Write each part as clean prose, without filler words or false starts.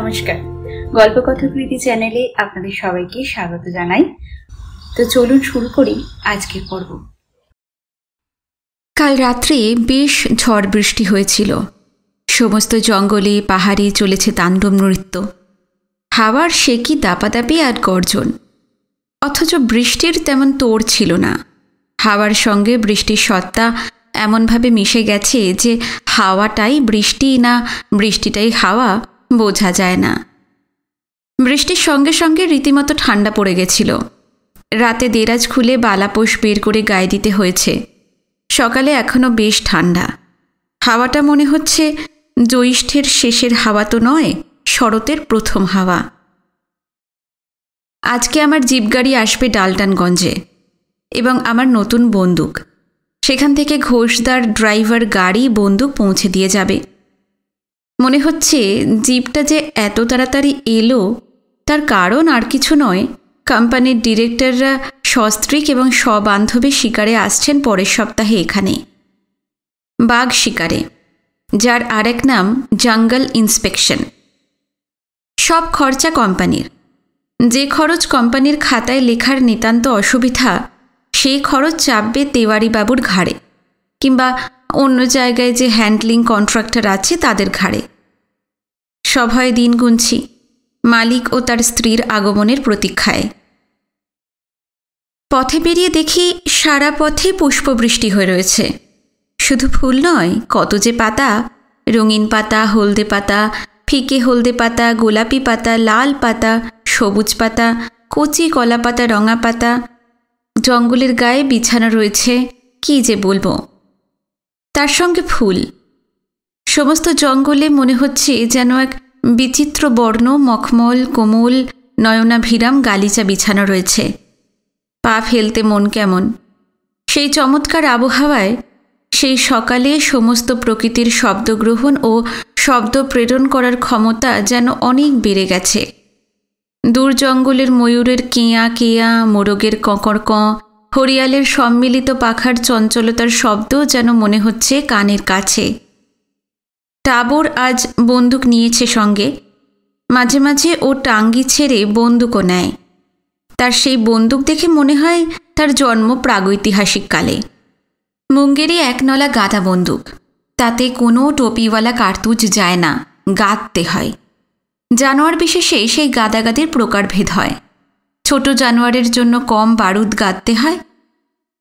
নমস্কার, গল্পকথাকৃতি চ্যানেলে আপনাদের সবাইকে স্বাগত জানাই। তো চলুন শুরু করি আজকের পর্ব। কাল রাত্রে বেশ ঝড় বৃষ্টি হয়েছিল। সমস্ত জঙ্গলে পাহাড়ে চলেছে তাণ্ডব নৃত্য। হাওয়ার সেকি দাপাদাপি আর গর্জন, অথচ বৃষ্টির তেমন তোড় ছিল না। হাওয়ার সঙ্গে বৃষ্টির সত্তা এমনভাবে মিশে গেছে যে হাওয়াটাই বৃষ্টি না বৃষ্টিটাই হাওয়া বোঝা যায় না। বৃষ্টির সঙ্গে সঙ্গে রীতিমতো ঠান্ডা পড়ে গেছিল। রাতে দেরাজ খুলে বালাপোষ বের করে গায়ে দিতে হয়েছে। সকালে এখনও বেশ ঠান্ডা। হাওয়াটা মনে হচ্ছে জ্যৈষ্ঠের শেষের হাওয়া তো নয়, শরতের প্রথম হাওয়া। আজকে আমার জিপগাড়ি আসবে ডালটানগঞ্জে এবং আমার নতুন বন্দুক। সেখান থেকে ঘোষদার ড্রাইভার গাড়ি বন্দুক পৌঁছে দিয়ে যাবে। মনে হচ্ছে জিপটা যে এত তাড়াতাড়ি এলো তার কারণ আর কিছু নয়, কোম্পানির ডিরেক্টররা সস্ত্রীক এবং সবান্ধবে শিকারে আসছেন পরের সপ্তাহে এখানে, বাঘ শিকারে, যার আরেক নাম জঙ্গল ইন্সপেকশন। সব খরচা কোম্পানির। যে খরচ কোম্পানির খাতায় লেখার নিতান্ত অসুবিধা, সেই খরচ চাপবে তেওয়ারিবাবুর ঘাড়ে, কিংবা অন্য জায়গায় যে হ্যান্ডলিং কন্ট্রাক্টর আছে তাদের ঘাড়ে। সভয়ে দিন গুনছি, মালিক ও তার স্ত্রীর আগমনের প্রতীক্ষায়। পথে বেরিয়ে দেখি সারা পথে পুষ্পবৃষ্টি হয়ে রয়েছে। শুধু ফুল নয়, কত যে পাতা, রঙিন পাতা, হলদে পাতা, ফিকে হলদে পাতা, গোলাপি পাতা, লাল পাতা, সবুজ পাতা, কচি কলা পাতা, রঙা পাতা। জঙ্গলের গায়ে বিছানো রয়েছে কি যে বলবো, তার সঙ্গে ফুল। সমস্ত জঙ্গলে মনে হচ্ছে যেন এক বিচিত্র বর্ণ মখমল কোমল নয়নাভিরাম গালিচা বিছানো রয়েছে। পা ফেলতে মন কেমন। সেই চমৎকার আবহাওয়ায় সেই সকালে সমস্ত প্রকৃতির শব্দগ্রহণ ও শব্দ প্রেরণ করার ক্ষমতা যেন অনেক বেড়ে গেছে। দূর জঙ্গলের ময়ূরের কেয়া কেয়া, মোরগের কঁকড় কঁ, হরিয়ালের সম্মিলিত পাখার চঞ্চলতার শব্দ যেন মনে হচ্ছে কানের কাছে। টাবর আজ বন্দুক নিয়েছে সঙ্গে। মাঝে মাঝে ও টাঙ্গি ছেড়ে বন্দুকও নেয়। তার সেই বন্দুক দেখে মনে হয় তার জন্ম প্রাগৈতিহাসিক কালে। মুঙ্গেরি একনলা গাদা বন্দুক, তাতে কোনো টোপিওয়ালা কার্তুজ যায় না, গাঁদতে হয়। জানোয়ার বিশেষে সেই গাদাগাদির প্রকারভেদ হয়। ছোট জানোয়ারের জন্য কম বারুদ গাঁদতে হয়।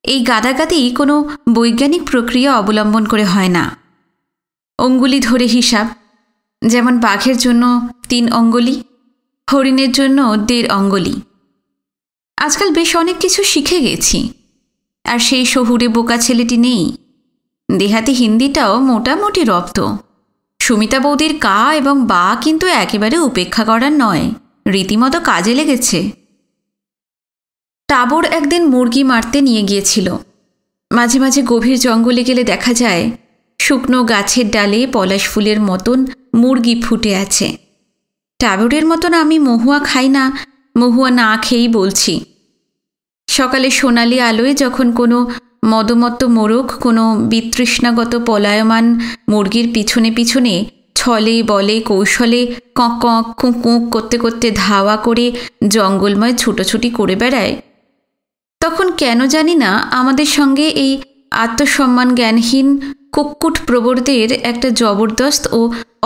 এই গাদাগাদি কোনো বৈজ্ঞানিক প্রক্রিয়া অবলম্বন করে হয় না। অঙ্গুলি ধরে হিসাব, যেমন বাঘের জন্য 3 অঙ্গুলি, হরিণের জন্য 1.5 অঙ্গুলি। আজকাল বেশ অনেক কিছু শিখে গেছি। আর সেই শহুরে বোকা ছেলেটি নেই। দেহাতি হিন্দিটাও মোটামুটি রপ্ত। সুমিতা বৌদির কা এবং বা কিন্তু একেবারে উপেক্ষা করার নয়, রীতিমতো কাজে লেগেছে। টাবর একদিন মুরগি মারতে নিয়ে গিয়েছিল। মাঝে মাঝে গভীর জঙ্গলে গেলে দেখা যায় শুকনো গাছের ডালে পলাশ ফুলের মতন মুরগি ফুটে আছে। টাবরের মতন আমি মহুয়া খাই না, মহুয়া না খেয়েই বলছি। সকালে সোনালি আলোয় যখন কোনো মদমত্ত মোরগ কোনো বিতৃষ্ণাগত পলায়মান মুরগির পিছনে পিছনে ছলে বলে কৌশলে কক কক কুঁক কুঁক করতে করতে ধাওয়া করে জঙ্গলময় ছুটোছুটি করে বেড়ায়, তখন কেন জানি না আমাদের সঙ্গে এই আত্মসম্মান জ্ঞানহীন কুক্কুট প্রবরদের একটা জবরদস্ত ও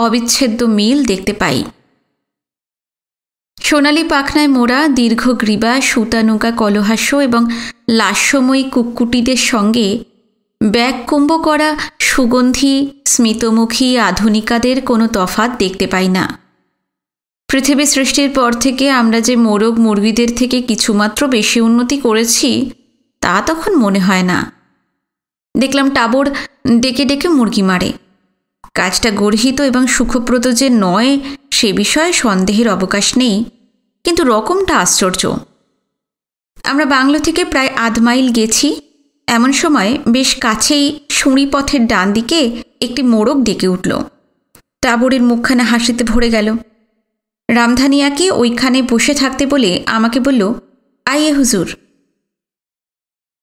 অবিচ্ছেদ্য মিল দেখতে পাই। সোনালি পাখনায় মোড়া দীর্ঘ গ্রীবা, সুতানুকা কলহাস্য এবং লাস্যময়ী কুক্কুটিদের সঙ্গে ব্যাগকুম্ভ করা সুগন্ধি স্মিতমুখী আধুনিকাদের কোনো তফাৎ দেখতে পাই না। পৃথিবী সৃষ্টির পর থেকে আমরা যে মোরগ মুরগিদের থেকে কিছুমাত্র বেশি উন্নতি করেছি তা তখন মনে হয় না। দেখলাম টাবর ডেকে ডেকে মুরগি মারে। কাজটা গর্হিত এবং সুখপ্রদ যে নয় সে বিষয়ে সন্দেহের অবকাশ নেই, কিন্তু রকমটা আশ্চর্য। আমরা বাংলো থেকে প্রায় 1/2 মাইল গেছি। এমন সময় বেশ কাছেই সুঁড়ি পথের ডান দিকে একটি মোরগ ডেকে উঠল। টাবরের মুখখানা হাসিতে ভরে গেল। রামধানিয়াকে ওইখানে বসে থাকতে বলে আমাকে বলল, আইয়ে হুজুর।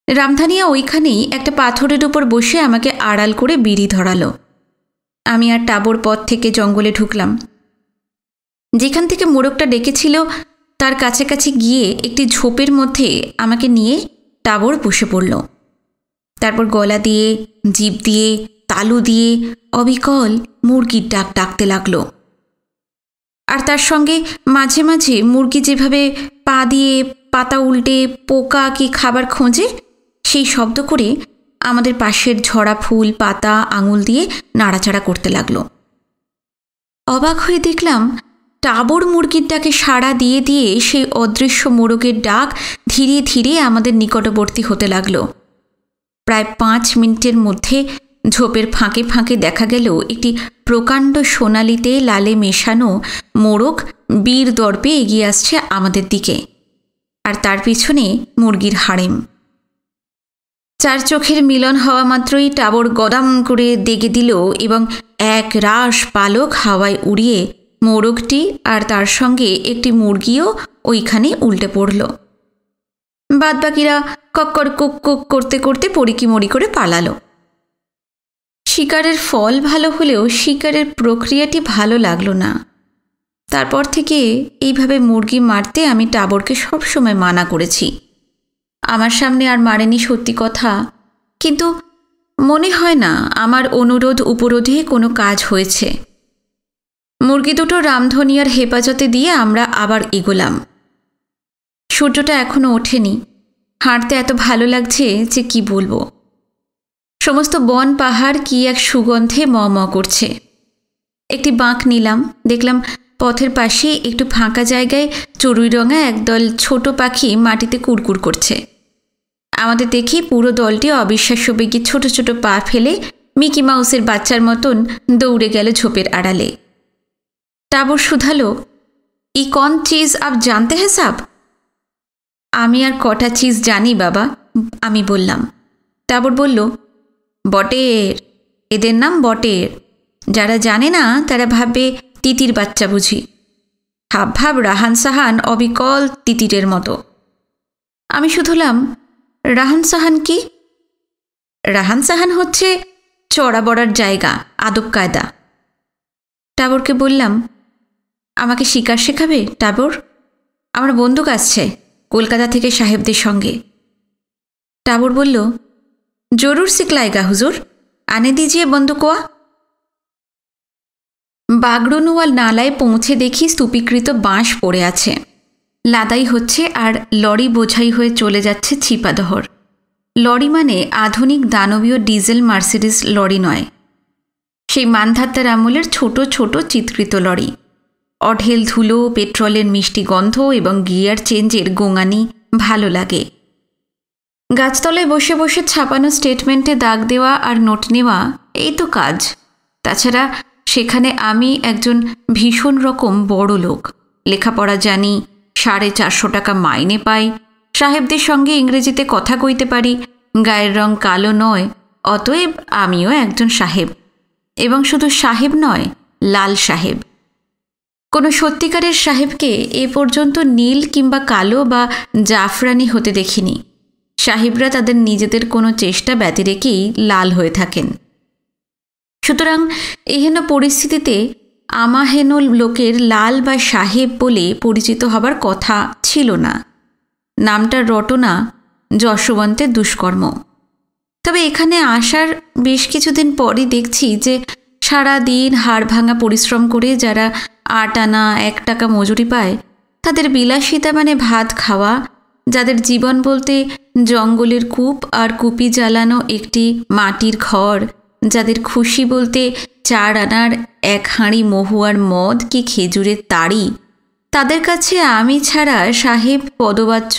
রামধানিয়া ওইখানেই একটা পাথরের উপর বসে আমাকে আড়াল করে বিড়ি ধরালো। আমি আর টাবর পথ থেকে জঙ্গলে ঢুকলাম। যেখান থেকে মোড়কটা ডেকেছিল তার কাছাকাছি গিয়ে একটি ঝোপের মধ্যে আমাকে নিয়ে টাবর বসে পড়ল। তারপর গলা দিয়ে, জিভ দিয়ে, তালু দিয়ে অবিকল মুরগির ডাক ডাকতে লাগলো। আর তার সঙ্গে মাঝে মাঝে মুরগি যেভাবে পা দিয়ে পাতা উল্টে পোকা কি খাবার খোঁজে সেই শব্দ করে আমাদের পাশের ঝরা ফুল, পাতা আঙুল দিয়ে নাড়াচাড়া করতে লাগলো। অবাক হয়ে দেখলাম টাবর মুরগির ডাকে সাড়া দিয়ে দিয়ে সেই অদৃশ্য মোরগের ডাক ধীরে ধীরে আমাদের নিকটবর্তী হতে লাগলো। প্রায় 5 মিনিটের মধ্যে ঝোপের ফাঁকে ফাঁকে দেখা গেল একটি প্রকাণ্ড সোনালিতে লালে মেশানো মোরগ বীর দর্পে এগিয়ে আসছে আমাদের দিকে, আর তার পিছনে মুরগির হাড়েম। 4 চোখের মিলন হওয়া মাত্রই টাবর গদাম করে দেগে দিল এবং এক রাশ পালক হাওয়ায় উড়িয়ে মোরগটি আর তার সঙ্গে একটি মুরগিও ওইখানে উল্টে পড়ল। বাদবাকিরা কক্কর কুক কুক করতে করতে পড়িকি মরি করে পালালো। শিকারের ফল ভালো হলেও শিকারের প্রক্রিয়াটি ভালো লাগলো না। তারপর থেকে এইভাবে মুরগি মারতে আমি টাবরকে সবসময় মানা করেছি। আমার সামনে আর মারেনি সত্যি কথা, কিন্তু মনে হয় না আমার অনুরোধ উপরোধে কোনো কাজ হয়েছে। মুরগি দুটো রামধনিয়ার হেফাজতে দিয়ে আমরা আবার এগোলাম। সূর্যটা এখনো ওঠেনি। হাঁটতে এত ভালো লাগছে যে কি বলবো। সমস্ত বন পাহাড় কি এক সুগন্ধে ম ম করছে। একটি বাঁক নিলাম, দেখলাম পথের পাশে একটু ফাঁকা জায়গায় চড়ুইরঙা একদল ছোট পাখি মাটিতে কুড়কুড় করছে। আমাদের দেখি পুরো দলটি অবিশ্বাস্য বেগে ছোট ছোট পা ফেলে মিকি মাউসের বাচ্চার মতন দৌড়ে গেল ঝোপের আড়ালে। টাবর শুধালো, ই কন চিজ আপ জানতে হ্যাঁ সাব? আমি আর কটা চিজ জানি বাবা, আমি বললাম। টাবর বলল, বটের, এদের নাম বটের। যারা জানে না তারা ভাববে তিতির বাচ্চা বুঝি। হাব ভাব রাহান সাহান অবিকল তিতিরের মতো। আমি শুধলাম, রাহান সাহান কি? রাহান সাহান হচ্ছে চড়া বড়ার জায়গা, আদব কায়দা। টাবরকে বললাম, আমাকে শিকার শেখাবে টাবর? আমার বন্দুক আসছে কলকাতা থেকে সাহেবদের সঙ্গে। টাবর বলল, জরুর সিকলাইগা হুজুর, আনে দিজিয়ে বন্দুকোয়া। বাগড়নুয়াল নালায় পৌঁছে দেখি স্তূপীকৃত বাঁশ পড়ে আছে। লাদাই হচ্ছে আর লরি বোঝাই হয়ে চলে যাচ্ছে ছিপাদহর। লরি মানে আধুনিক দানবীয় ডিজেল মার্সিডিস লরি নয়, সেই মানধাত্তার আমলের ছোট ছোট চিত্রিত লরি। অঢেল ধুলো, পেট্রোলের মিষ্টি গন্ধ এবং গিয়ার চেঞ্জের গোঙানি ভালো লাগে। গাছতলায় বসে বসে ছাপানো স্টেটমেন্টে দাগ দেওয়া আর নোট নেওয়া, এই তো কাজ। তাছাড়া সেখানে আমি একজন ভীষণ রকম বড় লোক, লেখাপড়া জানি, 450 টাকা মাইনে পাই, সাহেবদের সঙ্গে ইংরেজিতে কথা কইতে পারি, গায়ের রং কালো নয়, অতএব আমিও একজন সাহেব। এবং শুধু সাহেব নয়, লাল সাহেব। কোনো সত্যিকারের সাহেবকে এ পর্যন্ত নীল কিংবা কালো বা জাফরানি হতে দেখিনি। সাহেবরা তাদের নিজেদের কোনো চেষ্টা ব্যতি রেখেই লাল হয়ে থাকেন। সুতরাং এহেন পরিস্থিতিতে আমাহেন লোকের লাল বা সাহেব বলে পরিচিত হবার কথা ছিল না। নামটার রটনা যশবন্তের দুষ্কর্ম। তবে এখানে আসার বেশ কিছুদিন পরই দেখছি যে সারা দিন হাড় ভাঙা পরিশ্রম করে যারা 8 আনা 1 টাকা মজুরি পায়, তাদের বিলাসিতা মানে ভাত খাওয়া, যাদের জীবন বলতে জঙ্গলের কূপ আর কুপি জ্বালানো একটি মাটির ঘর, যাদের খুশি বলতে 4 আনার 1 হাঁড়ি মহুয়ার মদ কি খেজুরের তাড়ি, তাদের কাছে আমি ছাড়া সাহেব পদবাচ্য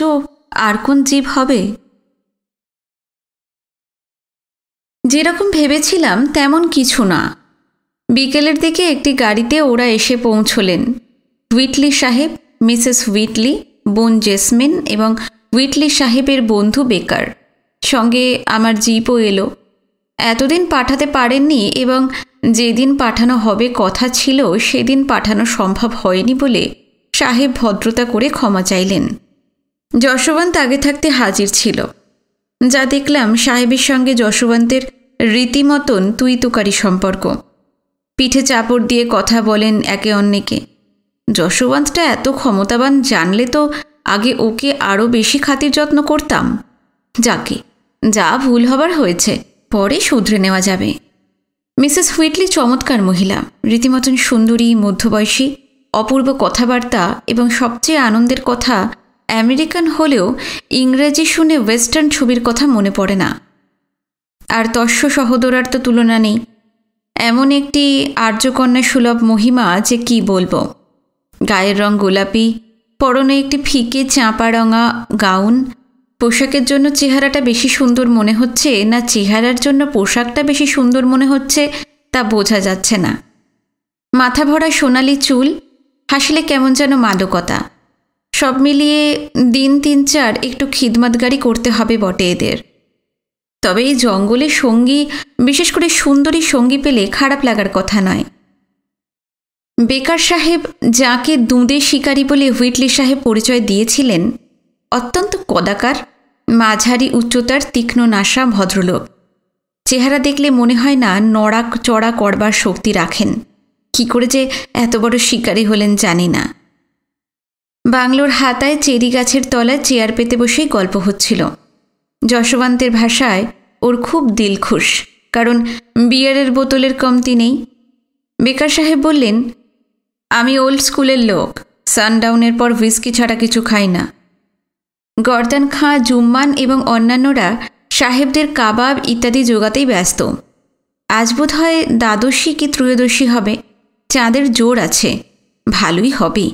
আর কোন জীব হবে? যেরকম ভেবেছিলাম তেমন কিছু না। বিকেলের দিকে একটি গাড়িতে ওরা এসে পৌঁছলেন। হুইটলি সাহেব, মিসেস হুইটলি, বোন জেসমিন এবং হুইটলি সাহেবের বন্ধু বেকার। সঙ্গে আমার জিপও এলো। এতদিন পাঠাতে পারেননি এবং যেদিন পাঠানো হবে কথা ছিল সেদিন পাঠানো সম্ভব হয়নি বলে সাহেব ভদ্রতা করে ক্ষমা চাইলেন। যশবন্ত আগে থাকতে হাজির ছিল। যা দেখলাম সাহেবের সঙ্গে যশবন্তের রীতিমতন তুই তুকারি সম্পর্ক। পিঠে চাপড় দিয়ে কথা বলেন একে অন্যকে। যশোবন্তটা এত ক্ষমতাবান জানলে তো আগে ওকে আরও বেশি খাতির যত্ন করতাম। যাকে, যা ভুল হবার হয়েছে, পরে শুধরে নেওয়া যাবে। মিসেস হুইটলি চমৎকার মহিলা, রীতিমতন সুন্দরী, মধ্যবয়সী, অপূর্ব কথাবার্তা, এবং সবচেয়ে আনন্দের কথা, আমেরিকান হলেও ইংরেজি শুনে ওয়েস্টার্ন ছবির কথা মনে পড়ে না। আর তস্য সহোদরার তো তুলনা নেই। এমন একটি আর্যকন্যা সুলভ মহিমা যে কি বলবো। গায়ের রং গোলাপি, পরনে একটি ফিকে চাঁপা রঙা গাউন। পোশাকের জন্য চেহারাটা বেশি সুন্দর মনে হচ্ছে না চেহারার জন্য পোশাকটা বেশি সুন্দর মনে হচ্ছে তা বোঝা যাচ্ছে না। মাথা ভরা সোনালি চুল, হাসলে কেমন যেন মাদকতা। সব মিলিয়ে দিন ৩-৪ একটু খিদমতগারি করতে হবে বটে এদের। তবে এই জঙ্গলে সঙ্গী, বিশেষ করে সুন্দরী সঙ্গী পেলে খারাপ লাগার কথা নয়। বেকার সাহেব, যাকে দুঁদে শিকারী বলে হুইটলি সাহেব পরিচয় দিয়েছিলেন, অত্যন্ত কদাকার, মাঝারি উচ্চতার, তীক্ষ্ণ নাসা ভদ্রলোক। চেহারা দেখলে মনে হয় না নড়া চড়া করবার শক্তি রাখেন। কি করে যে এত বড় শিকারী হলেন জানি না। বাংলোর হাতায় চেরি গাছের তলায় চেয়ার পেতে বসেই গল্প হচ্ছিল। যশোবন্তের ভাষায় ওর খুব দিলখুশ, কারণ বিয়ারের বোতলের কমতি নেই। বেকার সাহেব বললেন, আমি ওল্ড স্কুলের লোক, সানডাউনের পর হুইস্কি ছাড়া কিছু খাই না। গর্দান খাঁ, জুম্মান এবং অন্যান্যরা সাহেবদের কাবাব ইত্যাদি জোগাতেই ব্যস্ত। আজ বোধ হয় দ্বাদশী কি ত্রয়োদশী হবে। চাঁদের জোর আছে, ভালোই হবে।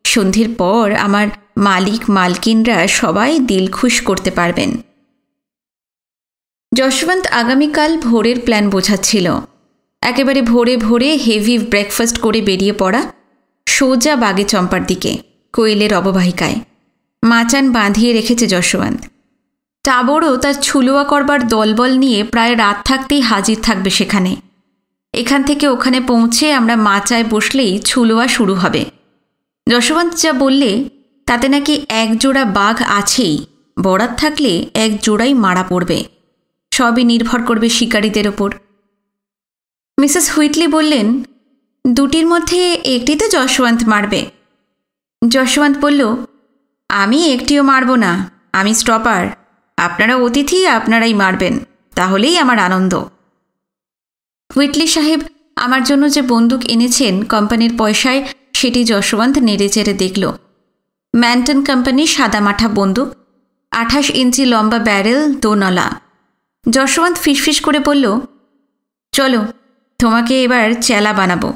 সন্ধ্যের পর আমার মালিক মালকিনরা সবাই দিলখুশ করতে পারবেন। যশবন্ত আগামীকাল ভোরের প্ল্যান বোঝাচ্ছিল। একেবারে ভোরে ভোরে হেভি ব্রেকফাস্ট করে বেরিয়ে পড়া, সোজা বাগে চম্পার দিকে, কোয়েলের অববাহিকায়। মাচান বাঁধিয়ে রেখেছে যশবন্ত। টাবরও তার ছুলোয়া করবার দলবল নিয়ে প্রায় রাত থাকতেই হাজির থাকবে সেখানে। এখান থেকে ওখানে পৌঁছে আমরা মাচায় বসলেই ছুলোয়া শুরু হবে। যশবন্ত যা বললে তাতে নাকি এক জোড়া বাঘ আছেই, বরাত থাকলে এক জোড়াই মারা পড়বে। সবই নির্ভর করবে শিকারীদের ওপর। মিসেস হুইটলি বললেন, দুটির মধ্যে একটিতে যশবন্ত মারবে। যশবন্ত বলল, আমি একটিও মারব না, আমি স্টপার। আপনারা অতিথি, আপনারাই মারবেন, তাহলেই আমার আনন্দ। হুইটলি সাহেব আমার জন্য যে বন্দুক এনেছেন কোম্পানির পয়সায়, সেটি যশবন্ত নেড়ে চেড়ে দেখল। ম্যান্টন কোম্পানির সাদামাঠা বন্দুক, 28 ইঞ্চি লম্বা ব্যারেল, দোনলা। যশবন্ত ফিসফিস করে বলল, চলো, তোমাকে এবার চেলা বানাবো।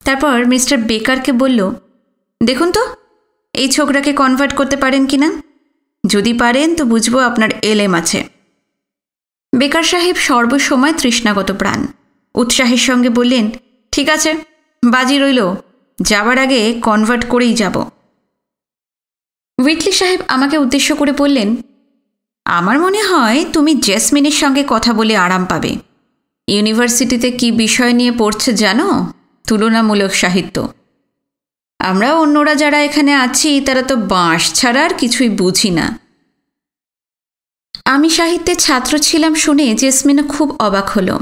তারপর মিস্টার বেকারকে বলল, দেখুন তো এই ছোকরাকে কনভার্ট করতে পারেন কিনা। যদি পারেন তো বুঝবো আপনার এলেম আছে। বেকার সাহেব সর্বসময় তৃষ্ণাগত প্রাণ, উৎসাহের সঙ্গে বললেন, ঠিক আছে, বাজি রইল, যাবার আগে কনভার্ট করেই যাব। হুইটলি সাহেব আমাকে উদ্দেশ্য করে বললেন, আমার মনে হয় তুমি জেসমিনের সঙ্গে কথা বলে আরাম পাবে। ইউনিভার্সিটিতে কি বিষয় নিয়ে পড়ছে জানো? তুলনামূলক সাহিত্য। আমরা অন্যরা যারা এখানে আছি তারা তো বাঁশ ছাড়া আর কিছুই বুঝি না। আমি সাহিত্যের ছাত্র ছিলাম শুনে জেসমিনও খুব অবাক হলো।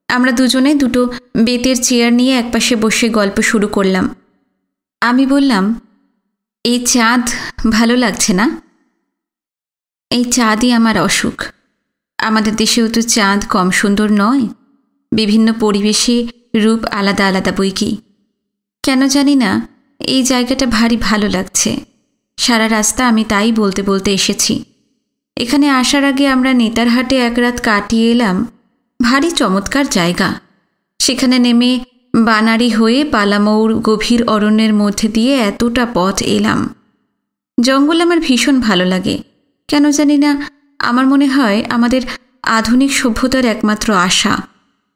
আমরা দুজনে দুটো বেতের চেয়ার নিয়ে একপাশে বসে গল্প শুরু করলাম। আমি বললাম, এই চাঁদ ভালো লাগছে না? এই চাঁদই আমার অসুখ। আমাদের দেশেও তো চাঁদ কম সুন্দর নয়। বিভিন্ন পরিবেশে রূপ আলাদা আলাদা বই কি। কেন জানি না এই জায়গাটা ভারী ভালো লাগছে। সারা রাস্তা আমি তাই বলতে বলতে এসেছি। এখানে আসার আগে আমরা নেতারহাটে এক রাত কাটিয়ে এলাম। ভারী চমৎকার জায়গা। সেখানে নেমে বানারি হয়ে পালামৌর গভীর অরণ্যের মধ্যে দিয়ে এতটা পথ এলাম। জঙ্গল আমার ভীষণ ভালো লাগে। কেন জানি না আমার মনে হয় আমাদের আধুনিক সভ্যতার একমাত্র আশা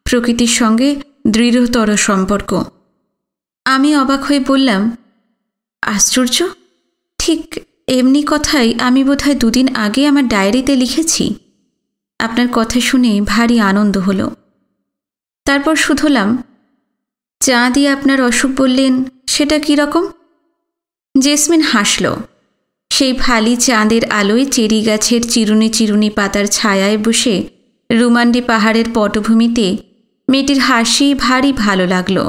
প্রকৃতির সঙ্গে দৃঢ়তর সম্পর্ক। আমি অবাক হয়ে বললাম, আশ্চর্য, ঠিক এমনি কথাই আমি বোধহয় 2 দিন আগে আমার ডায়েরিতে লিখেছি। আপনার কথা শুনে ভারী আনন্দ হলো। তারপর শুধলাম, চাঁদই আপনার অসুখ বললেন, সেটা কী রকম? জেসমিন হাসল। সেই ফালি চাঁদের আলোয় চেরি গাছের চিরুনি চিরুনি পাতার ছায়ায় বসে রুমান্ডি পাহাড়ের পটভূমিতে মেয়েটির হাসি ভারী ভালো লাগলো।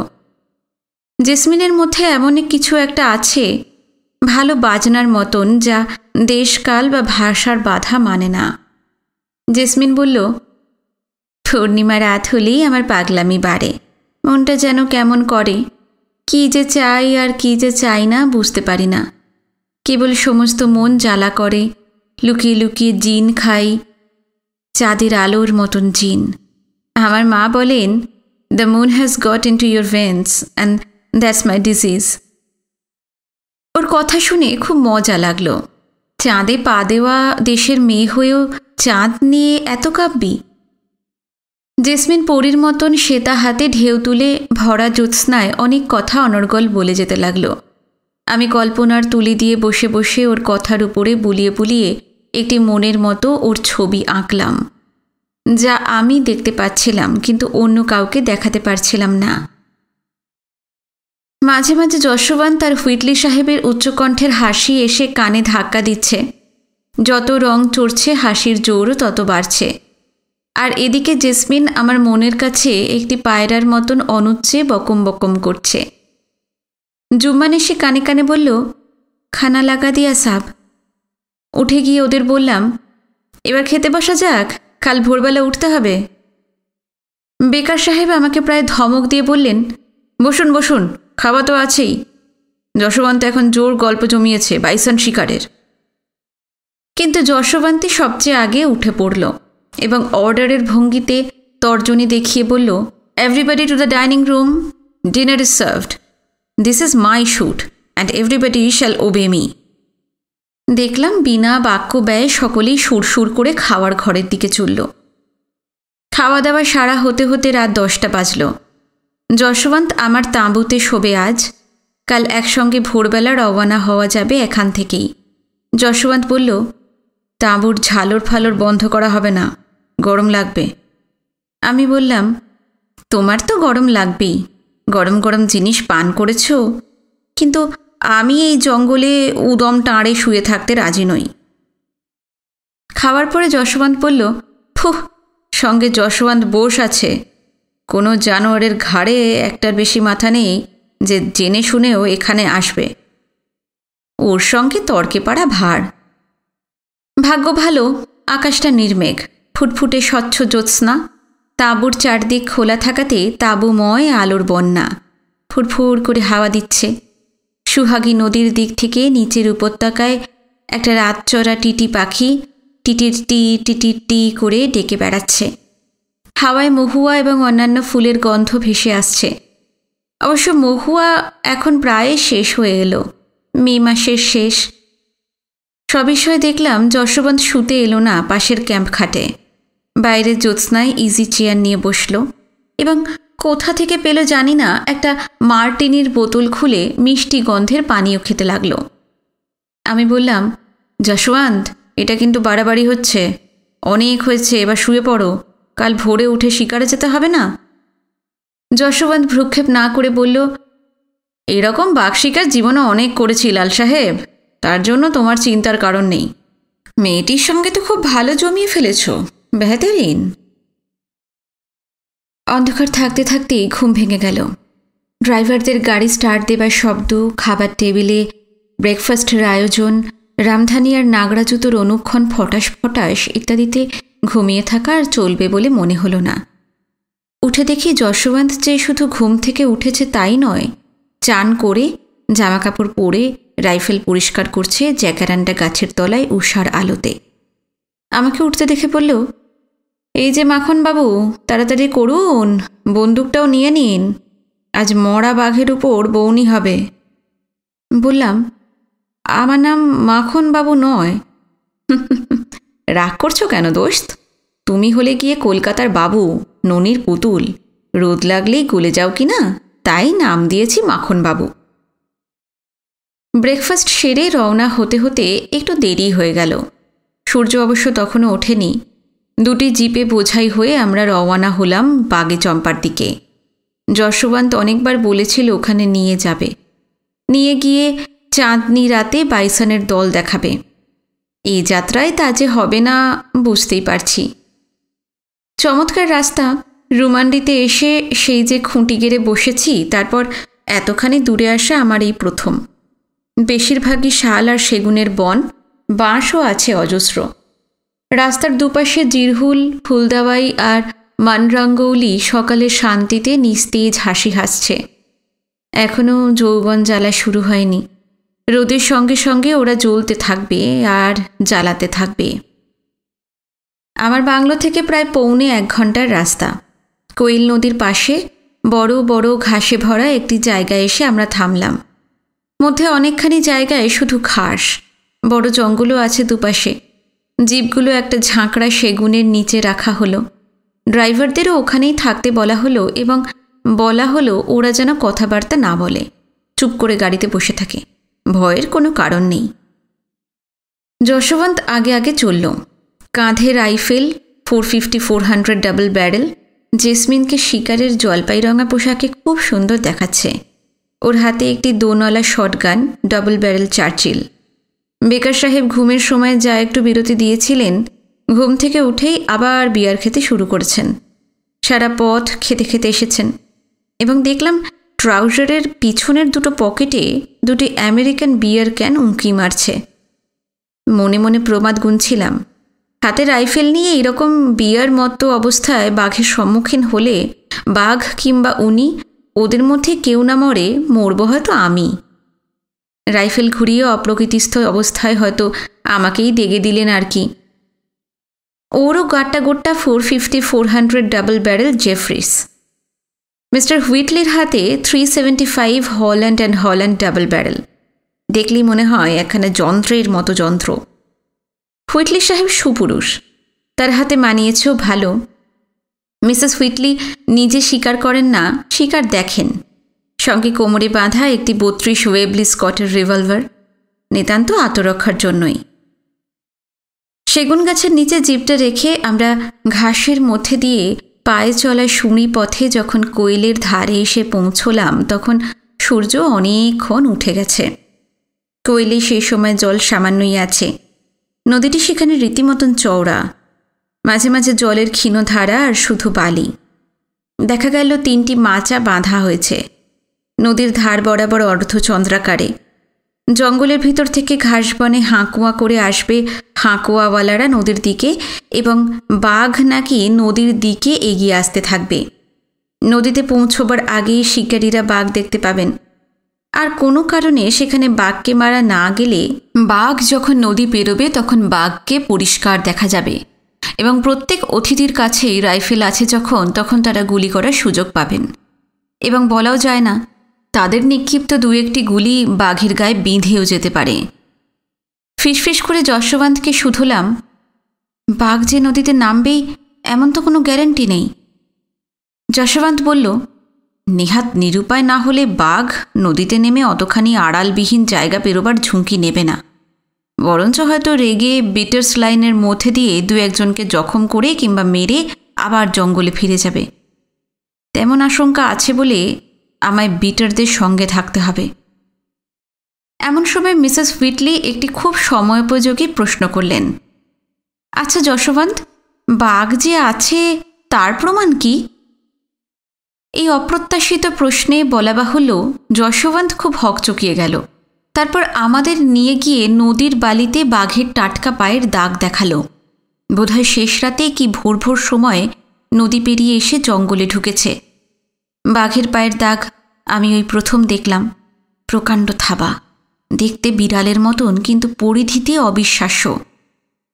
জেসমিনের মধ্যে এমন কিছু একটা আছে ভালো বাজনার মতন, যা দেশকাল বা ভাষার বাধা মানে না। জেসমিন বলল, পূর্ণিমা রাত হলেই আমার পাগলামি বাড়ে, মনটা যেন কেমন করে, কি যে চাই আর কি যে চাই না বুঝতে পারি না। কেবল সমস্ত মন জ্বালা করে, লুকিয়ে লুকিয়ে জিন খাই, চাঁদের আলোর মতন জিন। আমার মা বলেন, the moon has got into your veins and that's my disease. ওর কথা শুনে খুব মজা লাগলো। চাঁদে পা দেওয়া দেশের মেয়ে হয়েও চাঁদ নিয়ে এত কাব্যি। জেসমিন পরীর মতন শ্বেতা হাতে ঢেউ তুলে ভরা জ্যোৎস্নায় অনেক কথা অনর্গল বলে যেতে লাগলো। আমি কল্পনার তুলি দিয়ে বসে বসে ওর কথার উপরে বুলিয়ে বুলিয়ে একটি মনের মতো ওর ছবি আঁকলাম, যা আমি দেখতে পাচ্ছিলাম কিন্তু অন্য কাউকে দেখাতে পারছিলাম না। মাঝে মাঝে যশোবান তার হুইটলি সাহেবের উচ্চকণ্ঠের হাসি এসে কানে ধাক্কা দিচ্ছে। যত রং চড়ছে হাসির জোরও তত বাড়ছে। আর এদিকে জেসমিন আমার মনের কাছে একটি পায়রার মতন অনুচ্চে বকম বকম করছে। জুম্মান এসে কানে কানে বলল, খানা লাগা দিয়া সাব। উঠে গিয়ে ওদের বললাম, এবার খেতে বসা যাক, কাল ভোরবেলা উঠতে হবে। বেকার সাহেব আমাকে প্রায় ধমক দিয়ে বললেন, বসুন বসুন, খাওয়া তো আছেই। যশোবন্ত এখন জোর গল্প জমিয়েছে বাইসন শিকারের। কিন্তু যশোবন্তী সবচেয়ে আগে উঠে পড়ল এবং অর্ডারের ভঙ্গিতে তর্জনী দেখিয়ে বলল, everybody to the dining room, dinner is served. This is my shoot and everybody shall obey me. দেখলাম বিনা বাক্য ব্যয়ে সকলেই সুরসুর করে খাওয়ার ঘরের দিকে চলল। খাওয়া দাওয়া সারা হতে হতে রাত 10টা বাজল। যশোবন্ত আমার তাঁবুতে শোবে আজ, কাল একসঙ্গে ভোরবেলা রওয়ানা হওয়া যাবে এখান থেকেই। যশোবন্ত বলল, তাঁবুর ঝালর ফালর বন্ধ করা হবে না, গরম লাগবে। আমি বললাম, তোমার তো গরম লাগবেই, গরম গরম জিনিস পান করেছ, কিন্তু আমি এই জঙ্গলে উদম টাঁড়ে শুয়ে থাকতে রাজি নই। খাওয়ার পরে যশোবন্ত বলল, ফুহ, সঙ্গে যশোবন্ত বোস আছে, কোনো জানোয়ারের ঘাড়ে একটার বেশি মাথা নেই যে জেনে শুনেও এখানে আসবে। ওর সঙ্গে তর্কে পাড়া ভার। ভাগ্য ভালো, আকাশটা নির্মেঘ, ফুটফুটে স্বচ্ছ জ্যোৎস্না, তাঁবুর চারদিক খোলা থাকাতে তাঁবুময় আলোর বন্যা, ফুরফুর করে হাওয়া দিচ্ছে। সুহাগী নদীর দিক থেকে নিচের উপত্যকায় একটা রাতচরা টিটি পাখি টিটির টি টিটির টি করে ডেকে বেড়াচ্ছে। হাওয়ায় মহুয়া এবং অন্যান্য ফুলের গন্ধ ভেসে আসছে। অবশ্য মহুয়া এখন প্রায় শেষ হয়ে এলো, মে মাসের শেষ। সবিষয়ে দেখলাম যশোবন্ত শুতে এলো না পাশের ক্যাম্প খাটে, বাইরের জ্যোৎস্নায় ইজি চেয়ার নিয়ে বসল এবং কোথা থেকে পেল জানি না একটা মার্টিনির বোতল খুলে মিষ্টি গন্ধের পানীয় খেতে লাগলো। আমি বললাম, যশোবন্ত, এটা কিন্তু বাড়াবাড়ি হচ্ছে, অনেক হয়েছে, এবার শুয়ে পড়ো, কাল ভোরে উঠে শিকারে যেতে হবে না। যশোবন্ত ভ্রুক্ষেপ না করে বলল, এরকম বাঘ শিকার জীবনে অনেক করেছি লাল সাহেব, তার জন্য তোমার চিন্তার কারণ নেই। মেয়েটির সঙ্গে তো খুব ভালো জমিয়ে ফেলেছ, বেহতরিন। অন্ধকার থাকতে থাকতেই ঘুম ভেঙে গেল। ড্রাইভারদের গাড়ি স্টার্ট দেবার শব্দ, খাবার টেবিলে ব্রেকফাস্টের আয়োজন, রামধানী আর নাগড়া জুতোর অনুক্ষণ ফটাস ফটাস ইত্যাদিতে ঘুমিয়ে থাকা আর চলবে বলে মনে হলো না। উঠে দেখি যশোবন্ত যে শুধু ঘুম থেকে উঠেছে তাই নয়, চান করে জামাকাপড় পরে রাইফেল পরিষ্কার করছে জ্যাকারান্ডা গাছের তলায় উষার আলোতে। আমাকে উঠতে দেখে বলল, এই যে মাখন বাবু, তাড়াতাড়ি করুন, বন্দুকটাও নিয়ে নিন, আজ মরা বাঘের উপর বউনি হবে। বললাম, আমার নাম মাখন বাবু নয়। রাগ করছো কেন দোস্ত? তুমি হলে গিয়ে কলকাতার বাবু, ননির পুতুল, রোদ লাগলেই গলে যাও কি না, তাই নাম দিয়েছি মাখন বাবু। ব্রেকফাস্ট সেরে রওনা হতে হতে একটু দেরি হয়ে গেল। সূর্য অবশ্য তখনও ওঠেনি। দুটি জিপে বোঝাই হয়ে আমরা রওনা হলাম বাগে চম্পার দিকে। যশোবন্ত অনেকবার বলেছিল ওখানে নিয়ে যাবে, নিয়ে গিয়ে চাঁদনি রাতে বাইসনের দল দেখাবে। এই যাত্রায় তা যে হবে না বুঝতেই পারছি। চমৎকার রাস্তা। রুমান্ডিতে এসে সেই যে খুঁটি গেড়ে বসেছি, তারপর এতখানি দূরে আসা আমার এই প্রথম। বেশিরভাগই শাল আর সেগুনের বন, বাঁশও আছে অজস্র। রাস্তার দুপাশে জিরহুল, ফুলদাওয়াই আর মানরাঙ্গৌলি সকালের শান্তিতে নিস্তেজ হাসি হাসছে। এখনও যৌবন জ্বালা শুরু হয়নি। রোদের সঙ্গে সঙ্গে ওরা জ্বলতে থাকবে আর জ্বালাতে থাকবে। আমার বাংলো থেকে প্রায় 1.25 ঘন্টার রাস্তা। কোয়েল নদীর পাশে বড় বড় ঘাসে ভরা একটি জায়গায় এসে আমরা থামলাম। মধ্যে অনেকখানি জায়গায় শুধু ঘাস, বড় জঙ্গলও আছে দুপাশে। জিপগুলো একটা ঝাঁকড়া সেগুনের নিচে রাখা হলো। ড্রাইভারদেরও ওখানেই থাকতে বলা হলো এবং বলা হলো ওরা যেন কথাবার্তা না বলে, চুপ করে গাড়িতে বসে থাকে। ভয়ের কোনো কারণ নেই। যশবন্ত আগে আগে চলল। কাঁধে রাইফেল, 450-400 ডাবল ব্যারেল। জেসমিনকে শিকারের জলপাই রঙা পোশাকে খুব সুন্দর দেখাচ্ছে। ওর হাতে একটি দোনলা শটগান, ডাবল ব্যারেল চার্চিল। বেকার সাহেব ঘুমের সময় যা একটু বিরতি দিয়েছিলেন, ঘুম থেকে উঠেই আবার বিয়ার খেতে শুরু করেছেন। সারা পথ খেতে খেতে এসেছেন এবং দেখলাম ট্রাউজারের পিছনের দুটো পকেটে দুটি আমেরিকান বিয়ার ক্যান উঁকি মারছে। মনে মনে প্রমাদ গুনছিলাম, হাতে রাইফেল নিয়ে এরকম বিয়ার মতো অবস্থায় বাঘের সম্মুখীন হলে বাঘ কিংবা উনি, ওদের মধ্যে কেউ না মরে, মরব হয়তো আমি। রাইফেল ঘুরিয়ে অপ্রকৃতিস্থ অবস্থায় হয়তো আমাকেই দেগে দিলেন আর কি। ওরও গাট্টা গোট্টা 450-400 ডাবল ব্যারেল জেফ্রিস। মিস্টার হুইটলির হাতে 375 Holland and Holland double barrel. দেখলেই মনে হয় একখানা যন্ত্রের মতো যন্ত্র। হুইটলি সাহেব সুপুরুষ, তার হাতে মানিয়েছেও ভালো। মিসেস হুইটলি নিজে শিকার করেন না, শিকার দেখেন। সঙ্গে কোমরে বাঁধা একটি 32 ওয়েবলি স্কটের রিভলভার, নিতান্ত আত্মরক্ষার জন্যই। সেগুন গাছের নিচে জিপটা রেখে আমরা ঘাসের মধ্যে দিয়ে পায়ে চলা শুঁড়ি পথে যখন কোয়েলের ধারে এসে পৌঁছলাম, তখন সূর্য অনেকক্ষণ উঠে গেছে। কোয়েলে সেই সময় জল সামান্যই আছে। নদীটি সেখানে রীতিমতন চওড়া, মাঝে মাঝে জলের ক্ষীণ ধারা আর শুধু বালি। দেখা গেল 3টি মাচা বাঁধা হয়েছে নদীর ধার বরাবর অর্ধচন্দ্রাকারে। জঙ্গলের ভিতর থেকে ঘাস বনে হাঁকুয়া করে আসবে হাঁকুয়াওয়ালারা নদীর দিকে, এবং বাঘ নাকি নদীর দিকে এগিয়ে আসতে থাকবে। নদীতে পৌঁছবার আগেই শিকারীরা বাঘ দেখতে পাবেন। আর কোনো কারণে সেখানে বাঘকে মারা না গেলে বাঘ যখন নদী পেরোবে তখন বাঘকে পরিষ্কার দেখা যাবে, এবং প্রত্যেক অতিথির কাছেই রাইফেল আছে তখন তারা গুলি করার সুযোগ পাবেন। এবং বলাও যায় না, তাদের নিক্ষিপ্ত 2-1টি গুলি বাঘের গায়ে বিঁধেও যেতে পারে। ফিসফিস করে যশবন্তকে শুধলাম, বাঘ যে নদীতে নামবেই এমন তো কোনো গ্যারান্টি নেই। যশবন্ত বলল, নেহাত নিরুপায় না হলে বাঘ নদীতে নেমে অতখানি আড়ালবিহীন জায়গা পেরোবার ঝুঁকি নেবে না, বরঞ্চ হয়তো রেগে বিটার্স লাইনের মধ্যে দিয়ে 2-1জনকে জখম করে কিংবা মেরে আবার জঙ্গলে ফিরে যাবে। তেমন আশঙ্কা আছে বলে আমায় বিটারদের সঙ্গে থাকতে হবে। এমন সময় মিসেস হুইটলি একটি খুব সময়োপযোগী প্রশ্ন করলেন, আচ্ছা যশবন্ত, বাঘ যে আছে তার প্রমাণ কি? এই অপ্রত্যাশিত প্রশ্নে বলা বাহুল্য যশবন্ত খুব হকচকিয়ে গেল। তারপর আমাদের নিয়ে গিয়ে নদীর বালিতে বাঘের টাটকা পায়ের দাগ দেখালো। বোধহয় শেষ রাতে কি ভোর ভোর সময়ে নদী পেরিয়ে এসে জঙ্গলে ঢুকেছে। বাঘের পায়ের দাগ আমি ওই প্রথম দেখলাম। প্রকাণ্ড থাবা, দেখতে বিড়ালের মতন, কিন্তু পরিধিতে অবিশ্বাস্য।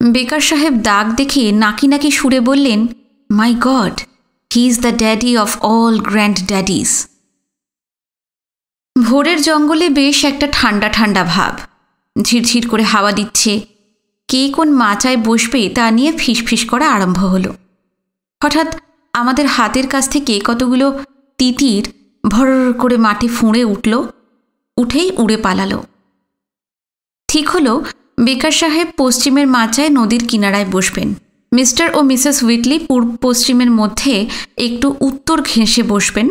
বেকার সাহেব দাগ দেখে নাকি নাকি সুরে বললেন, my god, he is the daddy of all grand daddies. ভোরের জঙ্গলে বেশ একটা ঠান্ডা ঠান্ডা ভাব, ঝিরঝির করে হাওয়া দিচ্ছে। কে কোন মাচায় বসবে তা নিয়ে ফিসফিস করা আরম্ভ হলো। হঠাৎ আমাদের হাতের কাছ থেকে কতগুলো তিতির ভর করে মাটি ফুঁড়ে উঠল, উঠেই উড়ে পালালো। ঠিক হলো বেকার সাহেব পশ্চিমের মাচায় নদীর কিনারায় বসবেন, মিস্টার ও মিসেস হুইটলি পূর্ব পশ্চিমের মধ্যে একটু উত্তর ঘেঁষে বসবেন।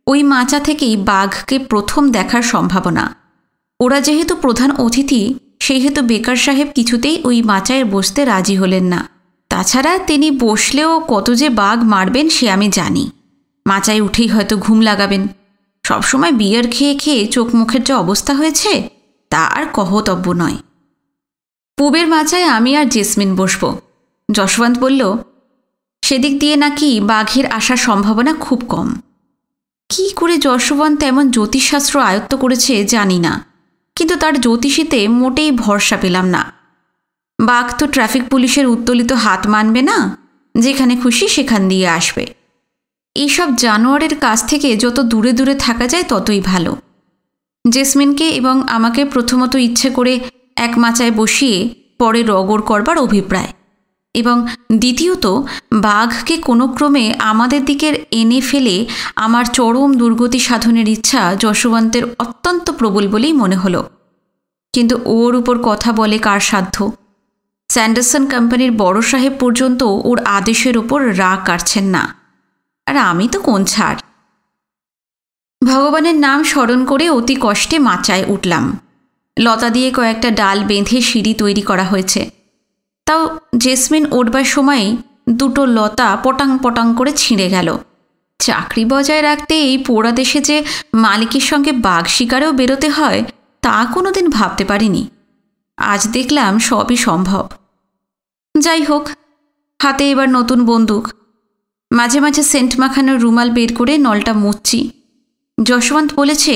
ওই মাচা থেকেই বাঘকে প্রথম দেখার সম্ভাবনা। ওরা যেহেতু প্রধান অতিথি, সেই হেতু বেকার সাহেব কিছুতেই ওই মাচায় বসতে রাজি হলেন না। তাছাড়া তিনি বসলেও কত যে বাঘ মারবেন সে আমি জানি। মাচায় উঠেই হয়তো ঘুম লাগাবেন। সবসময় বিয়ার খেয়ে খেয়ে চোখ মুখের যে অবস্থা হয়েছে তা আর কহতব্য নয়। পুবের মাচায় আমি আর জেসমিন বসব। যশবন্ত বলল, সেদিক দিয়ে নাকি বাঘের আসার সম্ভাবনা খুব কম। কি করে যশবন্ত এমন জ্যোতিষশাস্ত্র আয়ত্ত করেছে জানি না, কিন্তু তার জ্যোতিষীতে মোটেই ভরসা পেলাম না। বাঘ তো ট্রাফিক পুলিশের উত্তোলিত হাত মানবে না, যেখানে খুশি সেখান দিয়ে আসবে। এইসব জানোয়ারের কাছ থেকে যত দূরে দূরে থাকা যায় ততই ভালো। জেসমিনকে এবং আমাকে প্রথমত ইচ্ছে করে এক মাচায় বসিয়ে পরে রগড় করবার অভিপ্রায়, এবং দ্বিতীয়ত বাঘকে কোনো ক্রমে আমাদের দিকের এনে ফেলে আমার চরম দুর্গতি সাধনের ইচ্ছা যশবন্তের অত্যন্ত প্রবল বলেই মনে হলো। কিন্তু ওর উপর কথা বলে কার সাধ্য? স্যান্ডারসন কোম্পানির বড় সাহেব পর্যন্ত ওর আদেশের ওপর রাগ কাটছেন না, আর আমি তো কোন ছাড়। ভগবানের নাম স্মরণ করে অতি কষ্টে মাচায় উঠলাম। লতা দিয়ে কয়েকটা ডাল বেঁধে সিঁড়ি তৈরি করা হয়েছে। তাও জেসমিন ওঠবার সময়ই দুটো লতা পটাং পটাং করে ছিঁড়ে গেল। চাকরি বজায় রাখতে এই পোড়া দেশে যে মালিকের সঙ্গে বাঘ শিকারেও বেরোতে হয় তা কোনোদিন ভাবতে পারিনি। আজ দেখলাম সবই সম্ভব। যাই হোক, হাতে এবার নতুন বন্দুক। মাঝে মাঝে সেন্ট মাখানোর রুমাল বের করে নলটা মুছছি। যশবন্ত বলেছে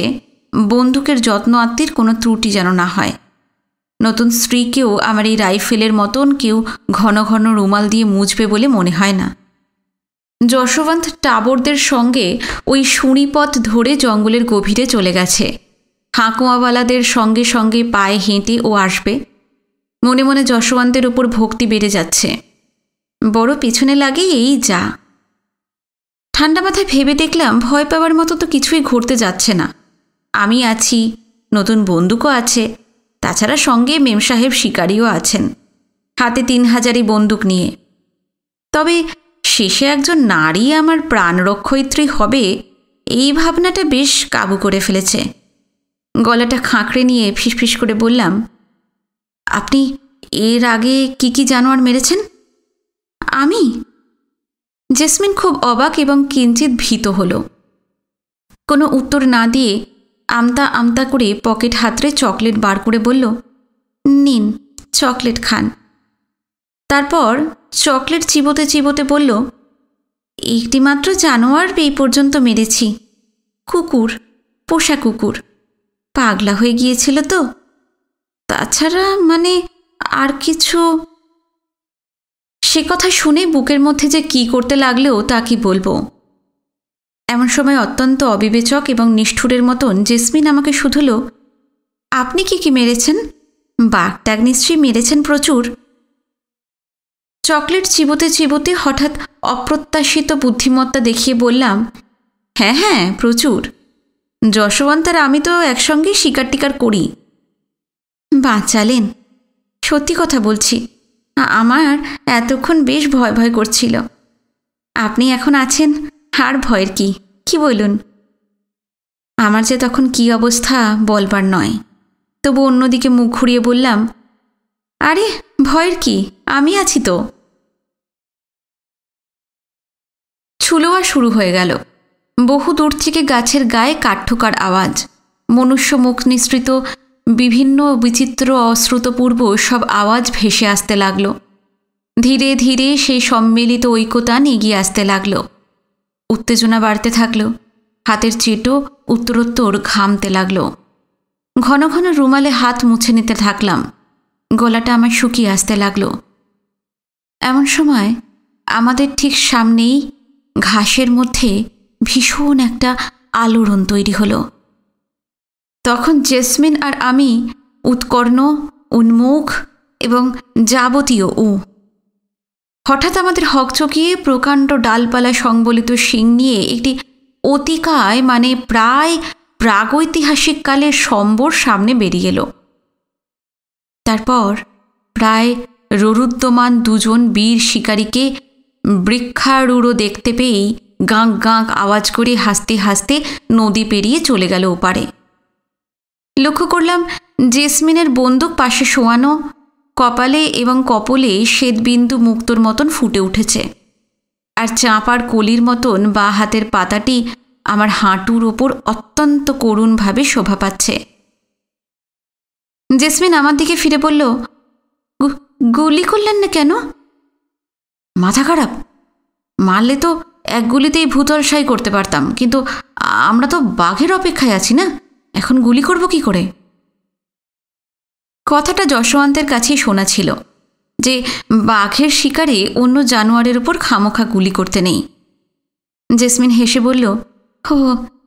বন্দুকের যত্ন আত্মীর কোনো ত্রুটি যেন না হয়। নতুন স্ত্রীকেও আমার এই রাইফেলের মতন কেউ ঘন ঘন রুমাল দিয়ে মুছবে বলে মনে হয় না। যশবন্ত টাবরদের সঙ্গে ওই শুঁড়িপথ ধরে জঙ্গলের গভীরে চলে গেছে। হাঁকুয়াওয়ালাদের সঙ্গে সঙ্গে পায়ে হেঁটে ও আসবে। মনে মনে যশবন্তের উপর ভক্তি বেড়ে যাচ্ছে। বড় পিছনে লাগে এই যা। ঠান্ডা মাথায় ভেবে দেখলাম ভয় পাওয়ার মতো তো কিছুই ঘটতে যাচ্ছে না। আমি আছি, নতুন বন্দুকও আছে, তাছাড়া সঙ্গে মেম সাহেব শিকারিও আছেন, হাতে 3000 বন্দুক নিয়ে। তবে শেষে একজন নারী আমার প্রাণরক্ষয়িত্রী হবে এই ভাবনাটা বেশ কাবু করে ফেলেছে। গলাটা খাঁকড়ে নিয়ে ফিসফিস করে বললাম, আপনি এর আগে কি কি জানোয়ার মেরেছেন? আমি? জেসমিন খুব অবাক এবং কিঞ্চিত ভীত হল। কোনো উত্তর না দিয়ে আমতা আমতা করে পকেট হাতড়ে চকলেট বার করে বলল, নিন চকলেট খান। তারপর চকলেট চিবোতে চিবোতে বলল, একটিমাত্র জানোয়ার এই পর্যন্ত মেরেছি, কুকুর, পোষা কুকুর। পাগলা হয়ে গিয়েছিল তো, তাছাড়া মানে আর কিছু। সে কথা শুনে বুকের মধ্যে যে কি করতে লাগলেও তা কি বলবো। এমন সময় অত্যন্ত অবিবেচক এবং নিষ্ঠুরের মতন জেসমিন আমাকে শুধুল, আপনি কি কি মেরেছেন? বাঘ টাগ নিশ্চয়ই মেরেছেন প্রচুর। চকলেট চিবোতে চিবোতে হঠাৎ অপ্রত্যাশিত বুদ্ধিমত্তা দেখিয়ে বললাম, হ্যাঁ হ্যাঁ প্রচুর। যশবন্ত আর আমি তো একসঙ্গে শিকার টিকার করি। বাঁচালেন, সত্যি কথা বলছি, আমার এতক্ষণ বেশ ভয় ভয় করছিল। আপনি এখন আছেন, আর ভয়ের কি, কি বলুন? আমার যে তখন কি অবস্থা বলবার নয়। তবু অন্যদিকে মুখ ঘুরিয়ে বললাম, আরে ভয়ের কি, আমি আছি তো। ছুলোয়া শুরু হয়ে গেল। বহু দূর থেকে গাছের গায়ে কাঠঠোকার আওয়াজ, মনুষ্য মুখ নিঃসৃত বিভিন্ন বিচিত্র অশ্রুতপূর্ব সব আওয়াজ ভেসে আসতে লাগল। ধীরে ধীরে সেই সম্মিলিত ঐক্যতান এগিয়ে আসতে লাগল। উত্তেজনা বাড়তে থাকল। হাতের চেটো উত্তরোত্তর ঘামতে লাগল। ঘন ঘন রুমালে হাত মুছে নিতে থাকলাম। গলাটা আমার শুকিয়ে আসতে লাগল। এমন সময় আমাদের ঠিক সামনেই ঘাসের মধ্যে ভীষণ একটা আলোড়ন তৈরি হলো। তখন জেসমিন আর আমি উৎকর্ণ, উন্মুখ এবং যাবতীয় হঠাৎ আমাদের হকচকিয়ে প্রকাণ্ড ডালপালা সংবলিত শিং নিয়ে একটি অতিকায় মানে প্রায় প্রাগৈতিহাসিক কালের সম্বর সামনে বেরিয়ে এলো। তারপর প্রায় ররুদ্যমান দুজন বীর শিকারীকে বৃক্ষারূঢ় দেখতে পেয়েই গাঁক গাঁক আওয়াজ করে হাসতে হাসতে নদী পেরিয়ে চলে গেল ওপারে। লক্ষ্য করলাম জেসমিনের বন্দুক পাশে শোয়ানো, কপালে এবং কপলে শ্বেতবিন্দু মুক্তোর মতন ফুটে উঠেছে, আর চাঁপার কলির মতন বা হাতের পাতাটি আমার হাঁটুর ওপর অত্যন্ত করুণভাবে শোভা পাচ্ছে। জেসমিন আমার দিকে ফিরে বলল, গুলি করলেন না কেন? মাথা খারাপ? মারলে তো এক গুলিতেই ভূতলসাই করতে পারতাম, কিন্তু আমরা তো বাঘের অপেক্ষায় আছি না, এখন গুলি করব কি করে? কথাটা যশোয়ান্তের কাছেই শোনা ছিল যে বাঘের শিকারে অন্য জানোয়ারের উপর খামোখা গুলি করতে নেই। জেসমিন হেসে বলল, ও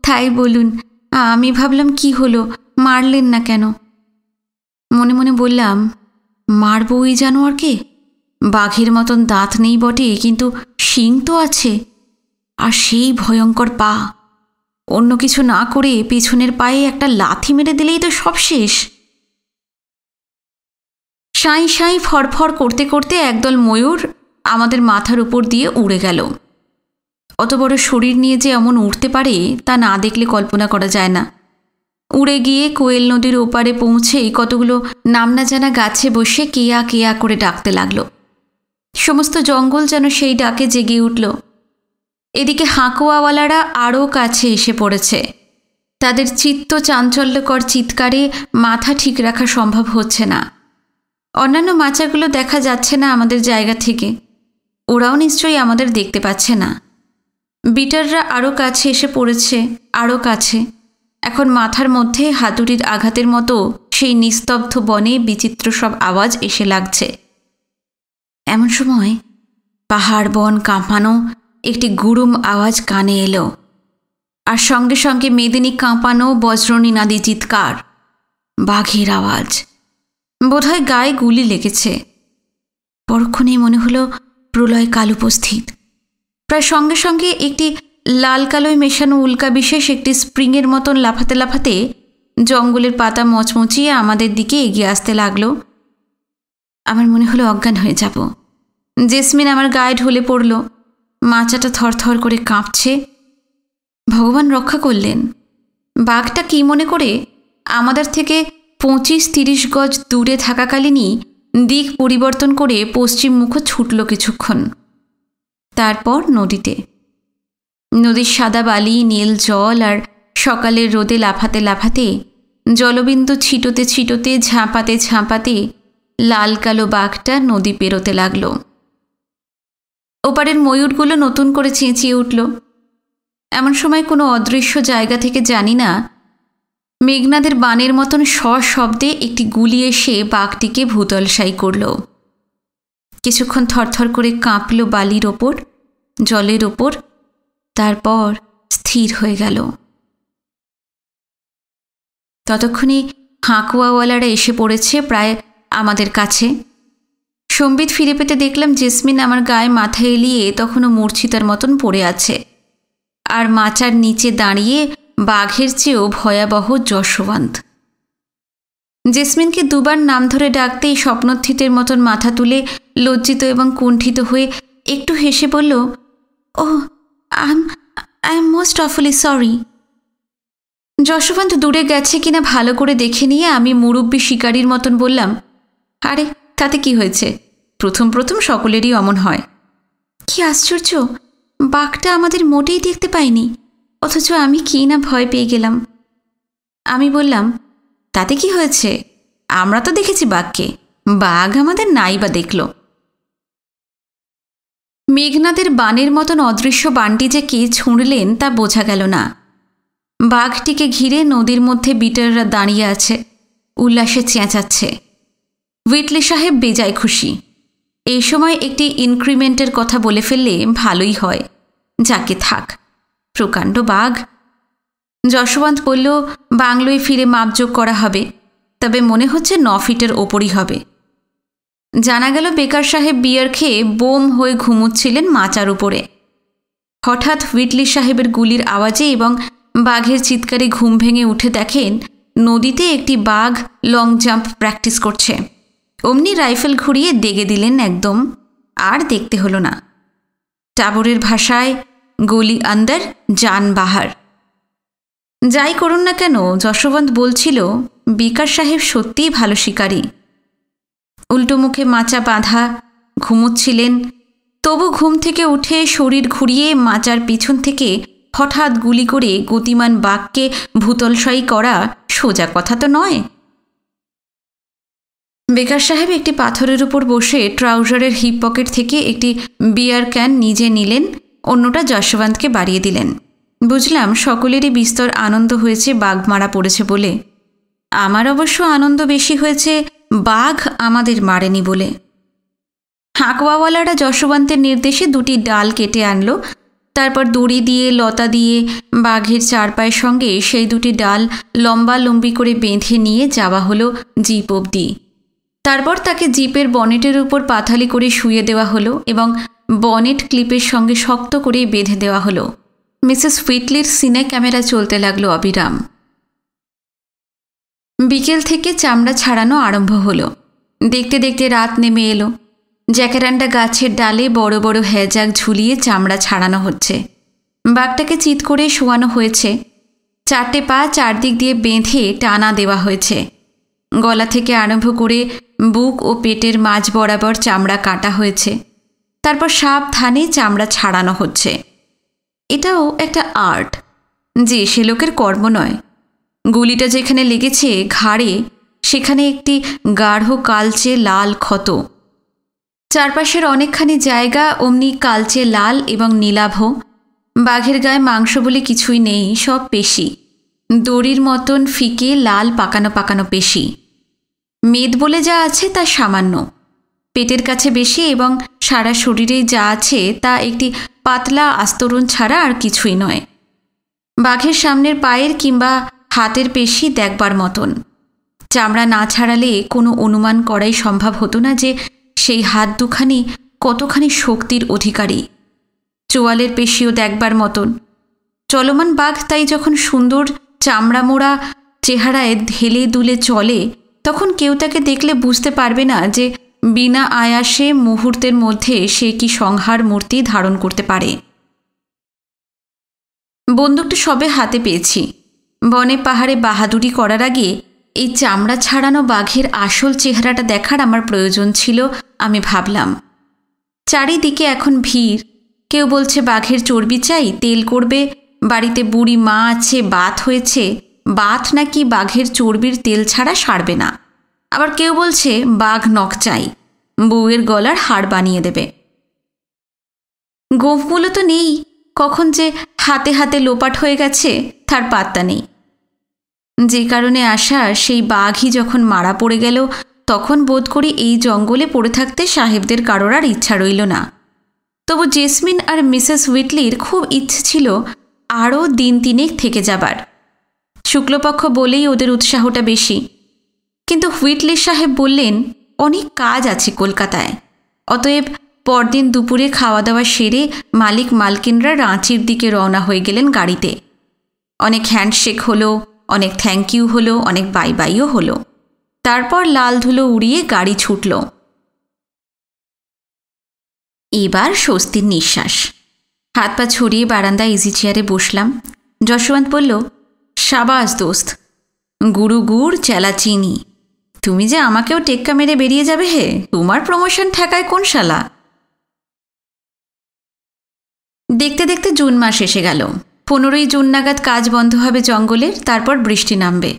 তাই বলুন, আমি ভাবলাম কি হলো, মারলেন না কেন? মনে মনে বললাম, মারব ওই জানোয়ারকে? বাঘের মতন দাঁত নেই বটে, কিন্তু শিং তো আছে, আর সেই ভয়ঙ্কর পা। অন্য কিছু না করে পেছনের পায়ে একটা লাথি মেরে দিলেই তো সব শেষ। সাঁই সাঁই ফরফর করতে করতে একদল ময়ূর আমাদের মাথার উপর দিয়ে উড়ে গেল। অত বড় শরীর নিয়ে যে এমন উড়তে পারে তা না দেখলে কল্পনা করা যায় না। উড়ে গিয়ে কোয়েল নদীর ওপারে পৌঁছেই কতগুলো নাম না জানা গাছে বসে কেয়া কেয়া করে ডাকতে লাগলো। সমস্ত জঙ্গল যেন সেই ডাকে জেগে উঠল। এদিকে হাঁকুয়াওয়ালারা আরও কাছে এসে পড়েছে। তাদের চিত্ত চাঞ্চল্যকর চিৎকারে মাথা ঠিক রাখা সম্ভব হচ্ছে না। অন্যান্য মাচাগুলো দেখা যাচ্ছে না আমাদের জায়গা থেকে, ওরাও নিশ্চয়ই আমাদের দেখতে পাচ্ছে না। বিটাররা আরও কাছে এসে পড়েছে, আরও কাছে। এখন মাথার মধ্যে হাতুড়ির আঘাতের মতো সেই নিস্তব্ধ বনে বিচিত্র সব আওয়াজ এসে লাগছে। এমন সময় পাহাড় বন কাঁপানো একটি গুরুম আওয়াজ কানে এলো, আর সঙ্গে সঙ্গে মেদিনী কাঁপানো বজ্রনীনাদি চিৎকার। বাঘের আওয়াজ। বোধহয় গায়ে গুলি লেগেছে। পরক্ষণেই মনে হলো প্রলয় কাল উপস্থিত। প্রায় সঙ্গে সঙ্গে একটি লাল কালোয় মেশানো উল্কা বিশেষ একটি স্প্রিংয়ের মতন লাফাতে লাফাতে জঙ্গলের পাতা মচমচিয়ে আমাদের দিকে এগিয়ে আসতে লাগলো। আমার মনে হলো অজ্ঞান হয়ে যাব। জেসমিন আমার গায়ে ঢলে পড়ল। মাচাটা থরথর করে কাঁপছে। ভগবান রক্ষা করলেন। বাঘটা কি মনে করে আমাদের থেকে 25-30 গজ দূরে থাকাকালীনই দিক পরিবর্তন করে পশ্চিম মুখ ছুটল কিছুক্ষণ। তারপর নদীতে। নদীর সাদা বালি, নীল জল আর সকালের রোদে লাফাতে লাফাতে, জলবিন্দু ছিটোতে ছিটোতে, ঝাঁপাতে ঝাঁপাতে লাল কালো বাঘটা নদী পেরোতে লাগল। ওপারের ময়ূরগুলো নতুন করে চেঁচিয়ে উঠল। এমন সময় কোনো অদৃশ্য জায়গা থেকে জানি না মেঘনাদের বানের মতন সশব্দে একটি গুলি এসে বাঘটিকে ভূতলসাই করল। কিছুক্ষণ থরথর করে কাঁপল বালির ওপর, জলের ওপর, তারপর স্থির হয়ে গেল। ততক্ষণে হাঁকুয়াওয়ালারা এসে পড়েছে প্রায় আমাদের কাছে। সম্বিত ফিরে পেতে দেখলাম জেসমিন আমার গায়ে মাথা এলিয়ে তখনও মূর্ছিতার মতন পড়ে আছে, আর মাচার নিচে দাঁড়িয়ে বাঘের চেয়েও ভয়াবহ যশোবন্ত। জেসমিনকে দুবার নাম ধরে ডাকতেই স্বপ্নথিতের মতন মাথা তুলে লজ্জিত এবং কুণ্ঠিত হয়ে একটু হেসে বলল, oh I am most awfully sorry. Jashobanta দূরে গেছে কিনা ভালো করে দেখে নিয়ে আমি মুরব্বী শিকারীর মতন বললাম, আরে তাতে কি হয়েছে, প্রথম প্রথম সকলেরই অমন হয়। কি আশ্চর্য, বাঘটা আমাদের মোটেই দেখতে পাইনি, অথচ আমি কি না ভয় পেয়ে গেলাম। আমি বললাম, তাতে কি হয়েছে, আমরা তো দেখেছি বাঘকে, বাঘ আমাদের নাই বা দেখল। মেঘনাদের বানের মতন অদৃশ্য বানটি যে কে ছুঁড়লেন তা বোঝা গেল না। বাঘটিকে ঘিরে নদীর মধ্যে বিটাররা দাঁড়িয়ে আছে, উল্লাসে চেঁচাচ্ছে। হুইটলি সাহেব বেজায় খুশি। এই সময় একটি ইনক্রিমেন্টের কথা বলে ফেললে ভালোই হয়, যাকে থাক, প্রকাণ্ড বাঘ। যশোবন্ত বলল, বাংলোয় ফিরে মাপযোগ করা হবে, তবে মনে হচ্ছে 9 ফিটের ওপরই হবে। জানা গেল বেকার সাহেব বিয়ার খেয়ে বোম হয়ে ঘুমুচ্ছিলেন মাচার উপরে। হঠাৎ হুইটলি সাহেবের গুলির আওয়াজে এবং বাঘের চিৎকারে ঘুম ভেঙে উঠে দেখেন নদীতে একটি বাঘ লং জাম্প প্র্যাকটিস করছে। অমনি রাইফেল ঘুরিয়ে দেগে দিলেন একদম, আর দেখতে হলো না। টাবরের ভাষায় গলি আন্দর জান বাহার। যাই করুন না কেন, যশোবন্ত বলছিল বিকার সাহেব সত্যিই ভালো শিকারী। উল্টো মুখে মাচা বাঁধা ঘুমুচ্ছিলেন, তবু ঘুম থেকে উঠে শরীর ঘুরিয়ে মাচার পিছন থেকে হঠাৎ গুলি করে গতিমান বাঘকে ভূতলশায়ী করা সোজা কথা তো নয়। বেকার সাহেব একটি পাথরের উপর বসে ট্রাউজারের হিপ পকেট থেকে একটি বিয়ার ক্যান নিজে নিলেন, অন্যটা যশবন্তকে বাড়িয়ে দিলেন। বুঝলাম সকলেরই বিস্তর আনন্দ হয়েছে বাঘ মারা পড়েছে বলে। আমার অবশ্য আনন্দ বেশি হয়েছে বাঘ আমাদের মারেনি বলে। হাঁকওয়াওয়ালারা যশবন্তের নির্দেশে দুটি ডাল কেটে আনলো। তারপর দড়ি দিয়ে লতা দিয়ে বাঘের চারপায়ের সঙ্গে সেই দুটি ডাল লম্বালম্বি করে বেঁধে নিয়ে যাওয়া হলো জিপ অবধি। তারপর তাকে জিপের বনেটের উপর পাথালি করে শুয়ে দেওয়া হলো এবং বনেট ক্লিপের সঙ্গে শক্ত করে বেঁধে দেওয়া হলো। মিসেস হুইটলির সিনে ক্যামেরা চলতে লাগলো অবিরাম। বিকেল থেকে চামড়া ছাড়ানো আরম্ভ হলো। দেখতে দেখতে রাত নেমে এলো। জ্যাকারান্ডা গাছের ডালে বড় বড় হ্যাজাক ঝুলিয়ে চামড়া ছাড়ানো হচ্ছে। বাঘটাকে চিৎ করে শোয়ানো হয়েছে। 4টে পা চারদিক দিয়ে বেঁধে টানা দেওয়া হয়েছে। গলা থেকে আরম্ভ করে বুক ও পেটের মাঝ বরাবর চামড়া কাটা হয়েছে। তারপর সাবধানে চামড়া ছাড়ানো হচ্ছে। এটাও একটা আর্ট, যে সে লোকের কর্ম নয়। গুলিটা যেখানে লেগেছে ঘাড়ে, সেখানে একটি গাঢ় কালচে লাল ক্ষত। চারপাশের অনেকখানি জায়গা অমনি কালচে লাল এবং নীলাভ। বাঘের গায়ে মাংস বলে কিছুই নেই, সব পেশি, দড়ির মতন ফিকে লাল পাকানো পাকানো পেশি। মেদ বলে যা আছে তা সামান্য, পেটের কাছে বেশি, এবং সারা শরীরে যা আছে তা একটি পাতলা আস্তরণ ছাড়া আর কিছুই নয়। বাঘের সামনের পায়ের কিংবা হাতের পেশি দেখবার মতন। চামড়া না ছাড়ালে কোনো অনুমান করাই সম্ভব হতো না যে সেই হাত দুখানি কতখানি শক্তির অধিকারী। চোয়ালের পেশিও দেখবার মতন। চলমান বাঘ তাই যখন সুন্দর চামড়া মোড়া চেহারায় ঢেলে দুলে চলে, তখন কেউ তাকে দেখলে বুঝতে পারবে না যে বিনা আয়াসে মুহূর্তের মধ্যে সে কি সংহার মূর্তি ধারণ করতে পারে। বন্দুকটা সবে হাতে পেয়েছি। বনে পাহাড়ে বাহাদুরি করার আগে এই চামড়া ছাড়ানো বাঘের আসল চেহারাটা দেখার আমার প্রয়োজন ছিল, আমি ভাবলাম। চারিদিকে এখন ভিড়। কেউ বলছে বাঘের চর্বি চাই, তেল করবে, বাড়িতে বুড়ি মা আছে, বাত হয়েছে, বাত নাকি বাঘের চর্বির তেল ছাড়া সারবে না। আবার কেউ বলছে বাঘ নখ চাই, বউয়ের গলার হাড় বানিয়ে দেবে। গোঁফগুলো তো নেই, কখন যে হাতে হাতে লোপাট হয়ে গেছে তার পাত্তা নেই। যে কারণে আসা সেই বাঘই যখন মারা পড়ে গেল, তখন বোধ করি এই জঙ্গলে পড়ে থাকতে সাহেবদের কারোর আর ইচ্ছা রইল না। তবু জেসমিন আর মিসেস হুইটলির খুব ইচ্ছে ছিল আরও দিন তিনেক থেকে যাবার। শুক্লপক্ষ বলেই ওদের উৎসাহটা বেশি। কিন্তু হুইটলি সাহেব বললেন অনেক কাজ আছে কলকাতায়, অতএব পরদিন দুপুরে খাওয়া দাওয়া সেরে মালিক মালকিনরা রাঁচির দিকে রওনা হয়ে গেলেন গাড়িতে। অনেক হ্যান্ডশেক হলো, অনেক থ্যাংক ইউ হলো, অনেক বাই বাইও হলো। তারপর লাল ধুলো উড়িয়ে গাড়ি ছুটল। এবার স্বস্তির নিঃশ্বাস। হাত পা ছড়িয়ে বারান্দায় ইজি চেয়ারে বসলাম। যশবন্ত বলল, সাবাস দোস্ত, গুরু গুড় চেলা চিনি। তুমি যে আমাকেও টেক্কা মেরে বেরিয়ে যাবে হে, তোমার প্রমোশন ঠেকায় কোন শালা। দেখতে দেখতে জুন মাস এসে গেল। 15ই জুন নাগাদ কাজ বন্ধ হবে জঙ্গলের, তারপর বৃষ্টি নামবে।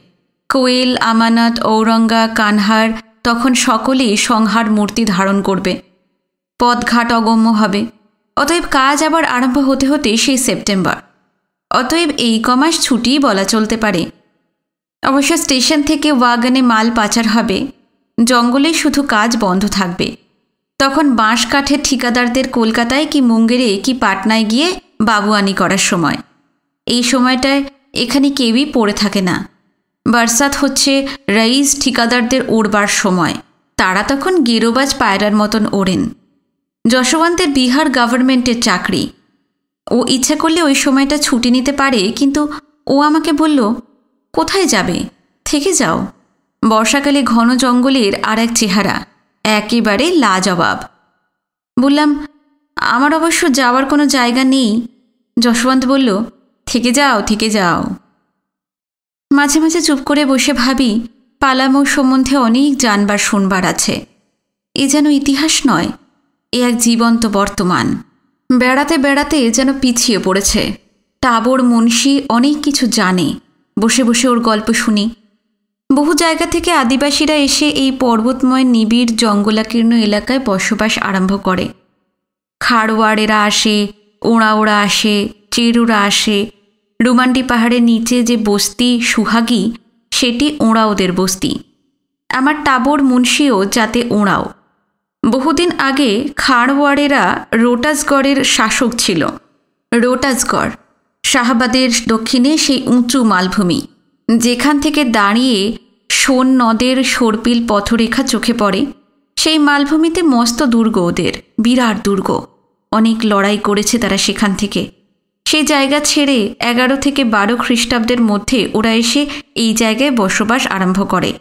কোয়েল, আমানত, ঔরঙ্গা, কানহার তখন সকলেই সংহার মূর্তি ধারণ করবে। পথঘাট অগম্য হবে। অতএব কাজ আবার আরম্ভ হতে হতে সেই সেপ্টেম্বর। অতএব এই কমাস ছুটিই বলা চলতে পারে। অবশ্য স্টেশন থেকে ওয়াগনে মাল পাচার হবে, জঙ্গলে শুধু কাজ বন্ধ থাকবে। তখন বাঁশ কাঠের ঠিকাদারদের কলকাতায় কি মুঙ্গেরে কি পাটনায় গিয়ে বাবুয়ানি করার সময়। এই সময়টায় এখানে কেউই পড়ে থাকে না। বর্ষাত হচ্ছে রাইস ঠিকাদারদের ওড়বার সময়। তারা তখন গেরোবাজ পায়রার মতন ওড়েন। যশবন্তের বিহার গভর্নমেন্টের চাকরি। ও ইচ্ছা করলে ওই সময়টা ছুটি নিতে পারে, কিন্তু ও আমাকে বলল, কোথায় যাবে, থেকে যাও। বর্ষাকালে ঘন জঙ্গলের আর এক চেহারা, একেবারে লাজবাব। বললাম, আমার অবশ্য যাওয়ার কোনো জায়গা নেই। যশবন্ত বলল, থেকে যাও, থেকে যাও। মাঝে মাঝে চুপ করে বসে ভাবি, পালামৌ সম্বন্ধে অনেক জানবার শুনবার আছে। এ যেন ইতিহাস নয়, এ এক জীবন্ত বর্তমান। বেড়াতে বেড়াতে যেন পিছিয়ে পড়েছে। টাবর মুন্সি অনেক কিছু জানে। বসে বসে ওর গল্প শুনি। বহু জায়গা থেকে আদিবাসীরা এসে এই পর্বতময় নিবিড় জঙ্গলাকীর্ণ এলাকায় বসবাস আরম্ভ করে। খাড়ওয়াড়েরা আসে, ওঁড়া আসে, চেরুরা আসে। রুমান্ডি পাহাড়ের নিচে যে বস্তি সুহাগী, সেটি ওঁড়াওদের বস্তি। আমার টাবর মুন্সিও যাতে ওঁড়াও। বহুদিন আগে খাড়ওয়াড়েরা রোটাসগড়ের শাসক ছিল। রোটাসগড় শাহাবাদের দক্ষিণে সেই উঁচু মালভূমি, যেখান থেকে দাঁড়িয়ে সোন নদের সর্পিল পথরেখা চোখে পড়ে। সেই মালভূমিতে মস্ত দুর্গ ওদের, বিরাট দুর্গ। অনেক লড়াই করেছে তারা সেখান থেকে। সেই জায়গা ছেড়ে 11 থেকে 12 খ্রিস্টাব্দের মধ্যে ওরা এসে এই জায়গায় বসবাস আরম্ভ করে।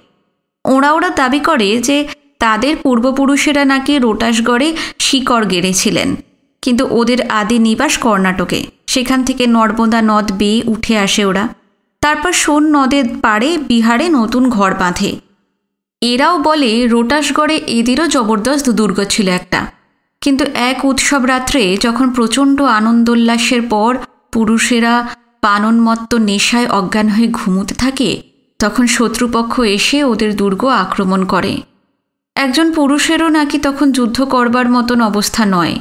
ওরা দাবি করে যে তাদের পূর্বপুরুষেরা নাকি রোটাসগড়ে শিকড় গেড়েছিলেন, কিন্তু ওদের আদি নিবাস কর্ণাটকে। সেখান থেকে নর্মদা নদ বেয়ে উঠে আসে ওরা, তারপর সোন নদের পাড়ে বিহারে নতুন ঘর বাঁধে। এরাও বলে রোটাসগড়ে এদেরও জবরদস্ত দুর্গ ছিল একটা। কিন্তু এক উৎসব রাত্রে যখন প্রচণ্ড আনন্দোল্লাসের পর পুরুষেরা পাননমত্ত নেশায় অজ্ঞান হয়ে ঘুমোতে থাকে, তখন শত্রুপক্ষ এসে ওদের দুর্গ আক্রমণ করে। একজন পুরুষেরও নাকি তখন যুদ্ধ করবার মতন অবস্থা নয়,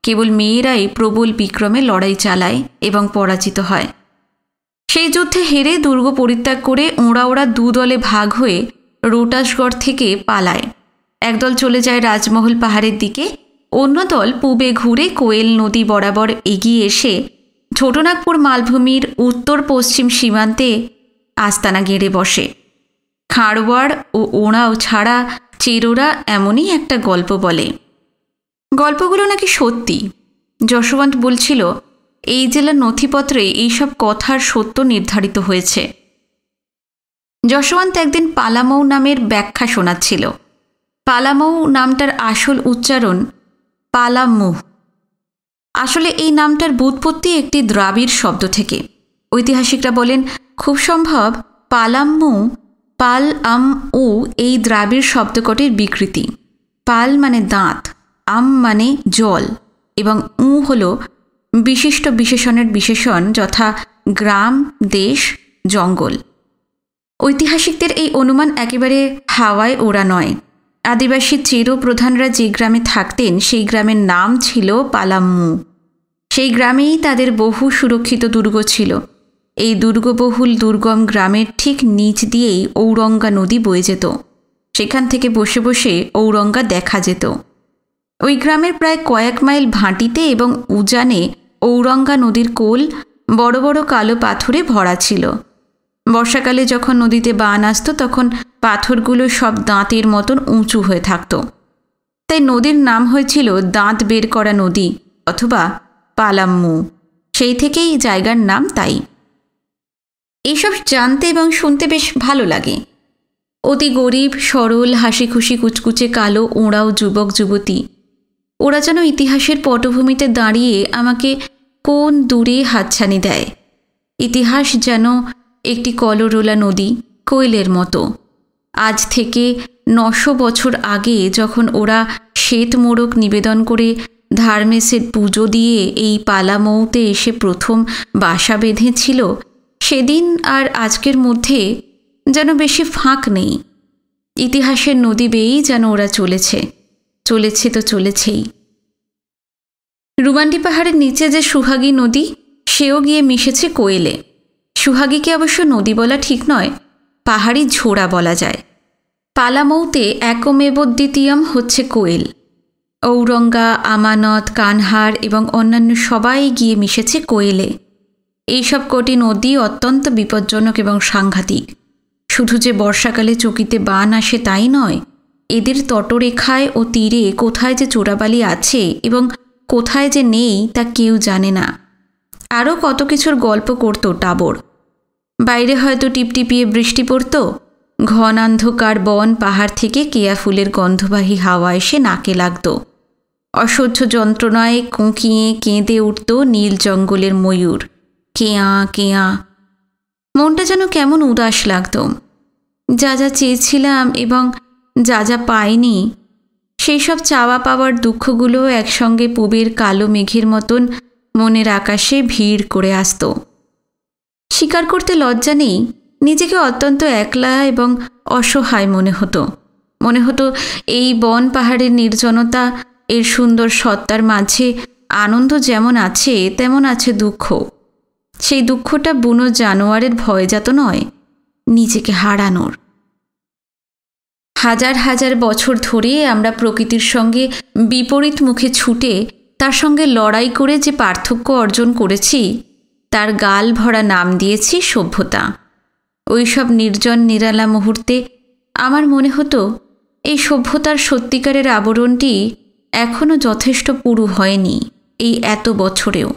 কেবল মেয়েরাই প্রবল বিক্রমে লড়াই চালায় এবং পরাজিত হয়। সেই যুদ্ধে হেরে দুর্গ পরিত্যাগ করে ওরা দুদলে ভাগ হয়ে রোটাসগড় থেকে পালায়। একদল চলে যায় রাজমহল পাহাড়ের দিকে, অন্য দল পূবে ঘুরে কোয়েল নদী বরাবর এগিয়ে এসে ছোটনাগপুর মালভূমির উত্তর পশ্চিম সীমান্তে আস্তানা গেড়ে বসে। খাড়ওয়াড় ও ওঁড়াও ছাড়া চেরোরা এমনই একটা গল্প বলে। গল্পগুলো নাকি সত্যি। যশবন্ত বলছিল এই জেলার নথিপত্রে এইসব কথার সত্য নির্ধারিত হয়েছে। যশবন্ত একদিন পালামৌ নামের ব্যাখ্যা শোনাচ্ছিল। পালামৌ নামটার আসল উচ্চারণ পালামু। আসলে এই নামটার ব্যুৎপত্তি একটি দ্রাবিড় শব্দ থেকে। ঐতিহাসিকরা বলেন খুব সম্ভব পালাম্মু পাল আম উ এই দ্রাবিড় শব্দকটির বিকৃতি। পাল মানে দাঁত, আম মানে জল এবং উ হল বিশিষ্ট বিশেষণের বিশেষণ, যথা গ্রাম, দেশ, জঙ্গল। ঐতিহাসিকদের এই অনুমান একেবারে হাওয়ায় ওড়া নয়। আদিবাসী চেরো প্রধানরা যে গ্রামে থাকতেন সেই গ্রামের নাম ছিল পালাম্মু। সেই গ্রামেই তাদের বহু সুরক্ষিত দুর্গ ছিল। এই দুর্গবহুল দুর্গম গ্রামের ঠিক নিচ দিয়েই ঔরঙ্গা নদী বয়ে যেত। সেখান থেকে বসে বসে ঔরঙ্গা দেখা যেত। ওই গ্রামের প্রায় কয়েক মাইল ভাটিতে এবং উজানে ঔরঙ্গা নদীর কোল বড় বড় কালো পাথরে ভরা ছিল। বর্ষাকালে যখন নদীতে বান আসত তখন পাথরগুলো সব দাঁতের মতন উঁচু হয়ে থাকত। তাই নদীর নাম হয়েছিল দাঁত বের করা নদী অথবা পালাম্মু। সেই থেকেই জায়গার নাম তাই। এইসব জানতে এবং শুনতে বেশ ভালো লাগে। অতি গরিব, সরল, হাসি খুশি কুচকুচে কালো ওঁড়াও যুবক যুবতী, ওরা যেন ইতিহাসের পটভূমিতে দাঁড়িয়ে আমাকে কোন দূরে হাতছানি দেয়। ইতিহাস যেন একটি কলরোলা নদী, কোয়েলের মতো। আজ থেকে 900 বছর আগে যখন ওরা শ্বেত মোড়ক নিবেদন করে ধার্মেসের পুজো দিয়ে এই পালামৌতে এসে প্রথম বাসা বেঁধেছিল, সেদিন আর আজকের মধ্যে যেন বেশি ফাঁক নেই। ইতিহাসের নদী বেয়েই যেন ওরা চলেছে তো চলেছেই। রুমান্ডি পাহাড়ের নিচে যে সুহাগী নদী, সেও গিয়ে মিশেছে কোয়েলে। সুহাগীকে অবশ্য নদী বলা ঠিক নয়, পাহাড়ি ঝোড়া বলা যায়। পালামৌতে একমেব দ্বিতীয়ম হচ্ছে কোয়েল। ঔরঙ্গা, আমানত, কানহার এবং অন্যান্য সবাই গিয়ে মিশেছে কোয়েলে। এইসব কটি নদী অত্যন্ত বিপজ্জনক এবং সাংঘাতিক। শুধু যে বর্ষাকালে চকিতে বান আসে তাই নয়, এদের তটরেখায় ও তীরে কোথায় যে চোরাবালি আছে এবং কোথায় যে নেই তা কেউ জানে না। আরও কত কিছুর গল্প করত টাবর। বাইরে হয়তো টিপটিপিয়ে বৃষ্টি পড়ত, ঘনান্ধকার বন পাহাড় থেকে কেয়া ফুলের গন্ধবাহী হাওয়া এসে নাকে লাগত। অসহ্য যন্ত্রণায় কুঁকিয়ে কেঁদে উঠত নীল জঙ্গলের ময়ূর, কেয়া কেয়া। মনটা যেন কেমন উদাস লাগত। যা যা চেয়েছিলাম এবং যা যা পাইনি, সেই সব চাওয়া পাওয়ার দুঃখগুলো একসঙ্গে পুবের কালো মেঘের মতন মনের আকাশে ভিড় করে আসত। স্বীকার করতে লজ্জা নেই, নিজেকে অত্যন্ত একলা এবং অসহায় মনে হতো এই বন পাহাড়ের নির্জনতা, এর সুন্দর সত্তার মাঝে আনন্দ যেমন আছে তেমন আছে দুঃখ। সেই দুঃখটা বুনো জানোয়ারের ভয়জাত নয়, নিজেকে হারানোর। হাজার হাজার বছর ধরে আমরা প্রকৃতির সঙ্গে বিপরীত মুখে ছুটে তার সঙ্গে লড়াই করে যে পার্থক্য অর্জন করেছি, তার গাল ভরা নাম দিয়েছি সভ্যতা। ওই সব নির্জন নিরালা মুহূর্তে আমার মনে হতো এই সভ্যতার সত্যিকারের আবরণটি এখনও যথেষ্ট পুরু হয়নি। এই এত বছরেও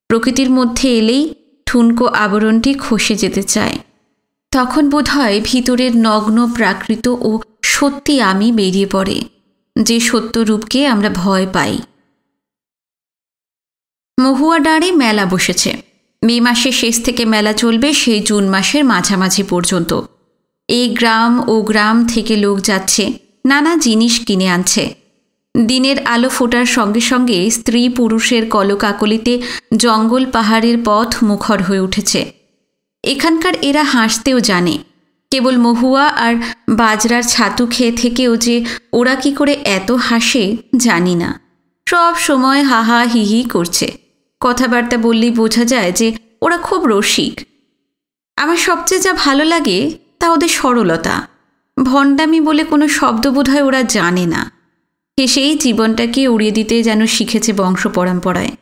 প্রকৃতির মধ্যে এলেই ঠুনকো আবরণটি খসে যেতে চায়। তখন বোধহয় ভিতরের নগ্ন প্রাকৃত ও সত্যি আমি বেরিয়ে পড়ে, যে সত্যরূপকে আমরা ভয় পাই। মহুয়া ডাঁড়ে মেলা বসেছে। মে মাসের শেষ থেকে মেলা চলবে সেই জুন মাসের মাঝামাঝি পর্যন্ত। এই গ্রাম ও গ্রাম থেকে লোক যাচ্ছে, নানা জিনিস কিনে আনছে। দিনের আলো ফোটার সঙ্গে সঙ্গে স্ত্রী পুরুষের কলকাকলিতে জঙ্গল পাহাড়ের পথ মুখর হয়ে উঠেছে। এখানকার এরা হাসতেও জানে। কেবল মহুয়া আর বাজরার ছাতু খেয়ে থেকেও যে ওরা কি করে এত হাসে জানি না। সব সময় হাহা হিহি করছে। কথাবার্তা বললেই বোঝা যায় যে ওরা খুব রসিক। আমার সবচেয়ে যা ভালো লাগে তা ওদের সরলতা। ভণ্ডামি বলে কোনো শব্দ বোধহয় ওরা জানে না। হেসেই জীবনটাকে উড়িয়ে দিতে যেন শিখেছে বংশ পরম্পরায়।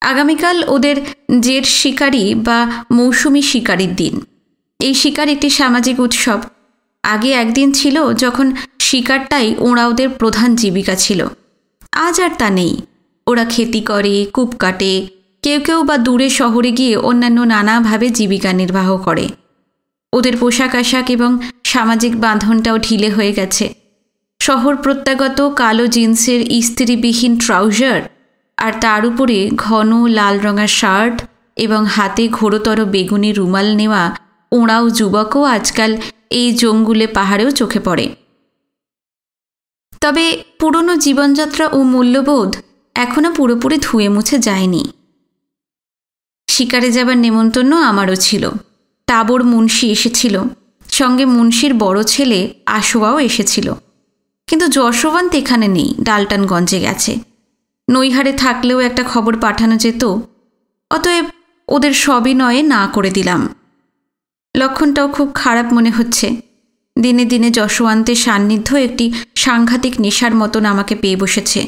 আগামীকাল ওদের জেঠ শিকারি বা মৌসুমি শিকারির দিন। এই শিকার একটি সামাজিক উৎসব। আগে একদিন ছিল যখন শিকারটাই ওরা ওদের প্রধান জীবিকা ছিল। আজ আর তা নেই। ওরা খেতি করে, কূপ কাটে, কেউ কেউ বা দূরে শহরে গিয়ে অন্যান্য নানাভাবে জীবিকা নির্বাহ করে। ওদের পোশাক আশাক এবং সামাজিক বাঁধনটাও ঢিলে হয়ে গেছে। শহর প্রত্যাগত কালো জিন্সের ইস্ত্রিবিহীন ট্রাউজার আর তার উপরে ঘন লাল রঙের শার্ট এবং হাতে ঘোরতর বেগুনি রুমাল নেওয়া ওঁড়াও যুবকও আজকাল এই জঙ্গুলে পাহাড়েও চোখে পড়ে। তবে পুরনো জীবনযাত্রা ও মূল্যবোধ এখনও পুরোপুরি ধুয়ে মুছে যায়নি। শিকারে যাবার নেমন্তন্ন আমারও ছিল। টাবর মুন্সি এসেছিল, সঙ্গে মুন্সির বড় ছেলে আশোয়াও এসেছিল। কিন্তু যশোবন্ত এখানে নেই, ডালটানগঞ্জে গেছে। নৈহারে থাকলেও একটা খবর পাঠানো যেত। অতএব ওদের সবিনয়ে না করে দিলাম। লক্ষণটাও খুব খারাপ মনে হচ্ছে। দিনে দিনে যশোবন্তের সান্নিধ্য একটি সাংঘাতিক নেশার মতন আমাকে পেয়ে বসেছে।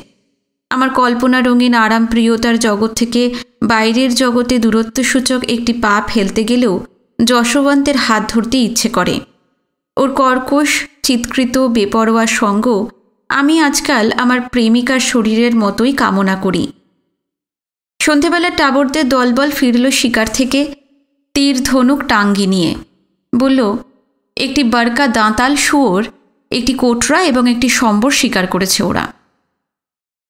আমার কল্পনা রঙিন আরামপ্রিয়তার জগৎ থেকে বাইরের জগতে দূরত্বসূচক একটি পা ফেলতে গেলেও যশোবন্তের হাত ধরতে ইচ্ছে করে। ওর কর্কশ চিৎকৃত বেপরোয়া সঙ্গ আমি আজকাল আমার প্রেমিকার শরীরের মতোই কামনা করি। সন্ধেবেলা টাবরদের দলবল ফিরল শিকার থেকে তীর ধনুক টাঙ্গি নিয়ে। বলল, একটি বরকা দাঁতাল শুয়োর, একটি কোটরা এবং একটি সম্বর শিকার করেছে ওরা।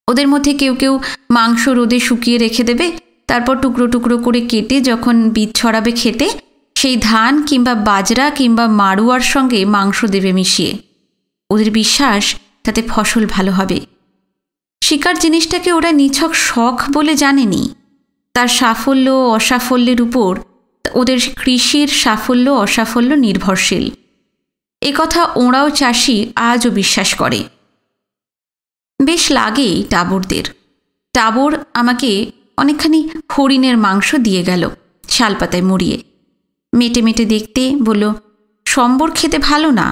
ওদের মধ্যে কেউ কেউ মাংস রোদে শুকিয়ে রেখে দেবে, তারপর টুকরো টুকরো করে কেটে যখন বীজ ছড়াবে খেতে, সেই ধান কিংবা বাজরা কিংবা মাড়ুয়ার সঙ্গে মাংস দেবে মিশিয়ে। ওদের বিশ্বাস তাতে ফসল ভালো হবে। শিকার জিনিসটাকে ওরা নিছক শখ বলে জানেনি। তার সাফল্য ও অসাফল্যের উপর ওদের কৃষির সাফল্য অসাফল্য নির্ভরশীল। এ কথা ওরাও চাষি আজও বিশ্বাস করে। বেশ লাগে টাবরদের। টাবর আমাকে অনেকখানি হরিণের মাংস দিয়ে গেল, শালপাতায় মুড়িয়ে। মেটে মেটে দেখতে বলল, সম্বর খেতে ভালো না,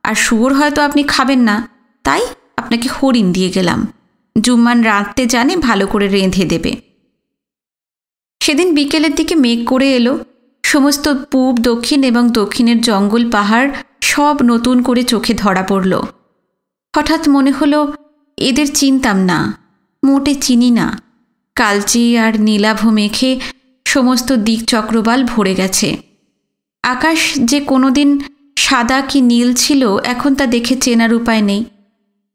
আর শুয়োর হয়তো আপনি খাবেন না, তাই আপনাকে হরিণ দিয়ে গেলাম। জুম্মান রাঁধতে জানে, ভালো করে রেঁধে দেবে। সেদিন বিকেলের দিকে মেঘ করে এলো। সমস্ত পূব দক্ষিণ এবং দক্ষিণের জঙ্গল পাহাড় সব নতুন করে চোখে ধরা পড়ল। হঠাৎ মনে হলো এদের চিনতাম না, মোটে চিনি না। কালচে আর নীলাভ মেঘে সমস্ত দিক চক্রবাল ভরে গেছে। আকাশ যে কোনোদিন সাদা কি নীল ছিল, এখন তা দেখে চেনার উপায় নেই।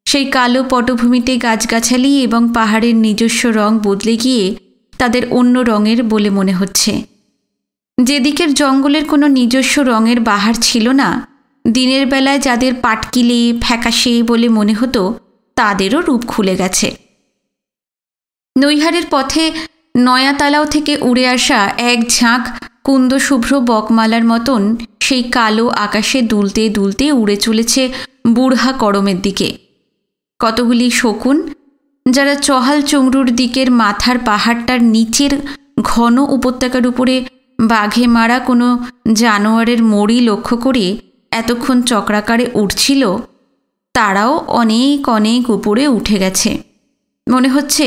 সেই কালো পটভূমিতে গাছগাছালি এবং পাহাড়ের নিজস্ব রং বদলে গিয়ে তাদের অন্য রঙের বলে মনে হচ্ছে। যেদিকের জঙ্গলের কোনো নিজস্ব রঙের বাহার ছিল না, দিনের বেলায় যাদের পাটকিলে ফ্যাকাশে বলে মনে হতো, তাদেরও রূপ খুলে গেছে। নৈহারের পথে নয়াতালাও থেকে উড়ে আসা এক ঝাঁক কুন্দশুভ্র বকমালার মতন সেই কালো আকাশে দুলতে দুলতে উড়ে চলেছে বুড়হা করমের দিকে। কতগুলি শকুন, যারা চহাল চংরুর দিকের মাথার পাহাড়টার নিচের ঘন উপত্যকার উপরে বাঘে মারা কোনো জানোয়ারের মড়ি লক্ষ্য করে এতক্ষণ চক্রাকারে উঠছিল, তারাও অনেক অনেক উপরে উঠে গেছে। মনে হচ্ছে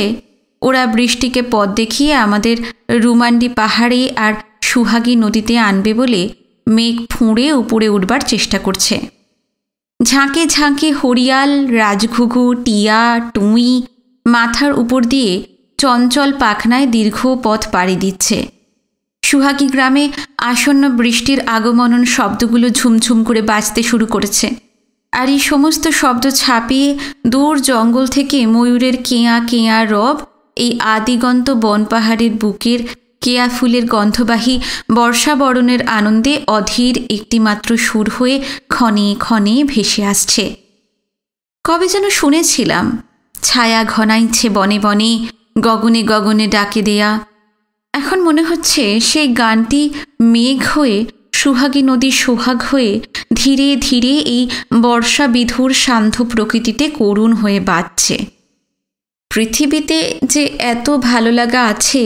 ওরা বৃষ্টিকে পথ দেখিয়ে আমাদের রুমান্ডি পাহাড়ে আর সুহাগী নদীতে আনবে বলে মেঘ ফুঁড়ে উপরে উঠবার চেষ্টা করছে। ঝাঁকে ঝাঁকে হরিয়াল, রাজঘুঘু, টিয়া, টুঁই মাথার উপর দিয়ে চঞ্চল পাখনায় দীর্ঘ পথ পাড়ি দিচ্ছে। সুহাগী গ্রামে আসন্ন বৃষ্টির আগমনন শব্দগুলো ঝুমঝুম করে বাজতে শুরু করেছে। আর এই সমস্ত শব্দ ছাপিয়ে দূর জঙ্গল থেকে ময়ূরের কেয়া কেয়া রব এই আদিগন্ত বন পাহাড়ের বুকের কেয়া ফুলের গন্ধবাহী বর্ষাবরণের আনন্দে অধীর একটিমাত্র সুর হয়ে ক্ষণে ক্ষণে ভেসে আসছে। কবে যেন শুনেছিলাম, ছায়া ঘনাইছে বনে বনে, গগনে গগনে ডাকে দেয়া। এখন মনে হচ্ছে সেই গানটি মেঘ হয়ে, সুহাগী নদীর সোহাগ হয়ে ধীরে ধীরে এই বর্ষা বিধুর শান্ত প্রকৃতিতে করুণ হয়ে বাজছে। পৃথিবীতে যে এত ভালো লাগা আছে,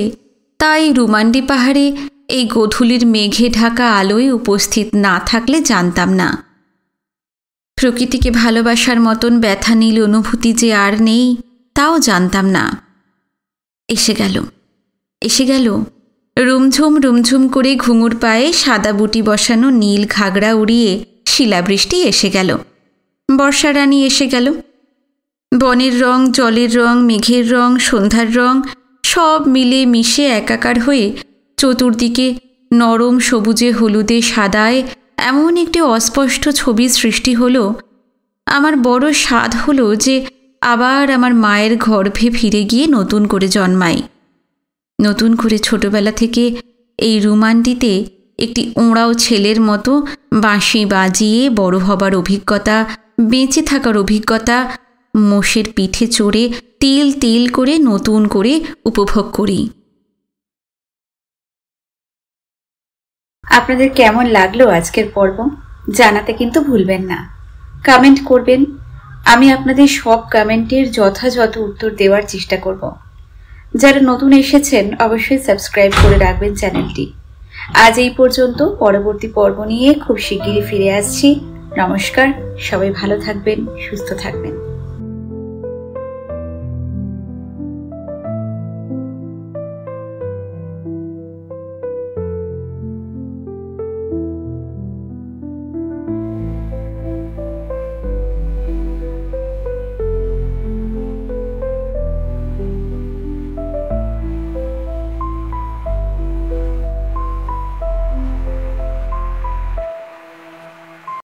তাই রুমান্ডি পাহাড়ে এই গোধূলির মেঘে ঢাকা আলোয় উপস্থিত না থাকলে জানতাম না। প্রকৃতিকে ভালোবাসার মতন ব্যথা নীল অনুভূতি যে আর নেই, তাও জানতাম না। এসে গেল রুমঝুম রুমঝুম করে ঘুঙুর পায়ে সাদা বুটি বসানো নীল ঘাগড়া উড়িয়ে শিলাবৃষ্টি এসে গেল। বর্ষারানী এসে গেল। বনের রং, জলের রং, মেঘের রং, সন্ধ্যার রং সব মিলে মিশে একাকার হয়ে চতুর্দিকে নরম সবুজে হলুদে সাদায় এমন একটি অস্পষ্ট ছবি সৃষ্টি হলো। আমার বড় স্বাদ হলো যে আবার আমার মায়ের গর্ভে ফিরে গিয়ে নতুন করে জন্মাই। নতুন করে ছোটবেলা থেকে এই রুমান্ডিতে একটি ওঁড়াও ছেলের মতো বাঁশি বাজিয়ে বড় হবার অভিজ্ঞতা, বেঁচে থাকার অভিজ্ঞতা মোষের পিঠে চড়ে তিল তিল করে নতুন করে উপভোগ করি। আপনাদের কেমন লাগলো আজকের পর্ব জানাতে কিন্তু ভুলবেন না। কমেন্ট করবেন, আমি আপনাদের সব কমেন্টের যথাযথ উত্তর দেওয়ার চেষ্টা করব। যারা নতুন এসেছেন অবশ্যই সাবস্ক্রাইব করে রাখবেন চ্যানেলটি। আজ এই পর্যন্ত, পরবর্তী পর্ব নিয়ে খুব শিগগিরই ফিরে আসছি। নমস্কার, সবাই ভালো থাকবেন, সুস্থ থাকবেন।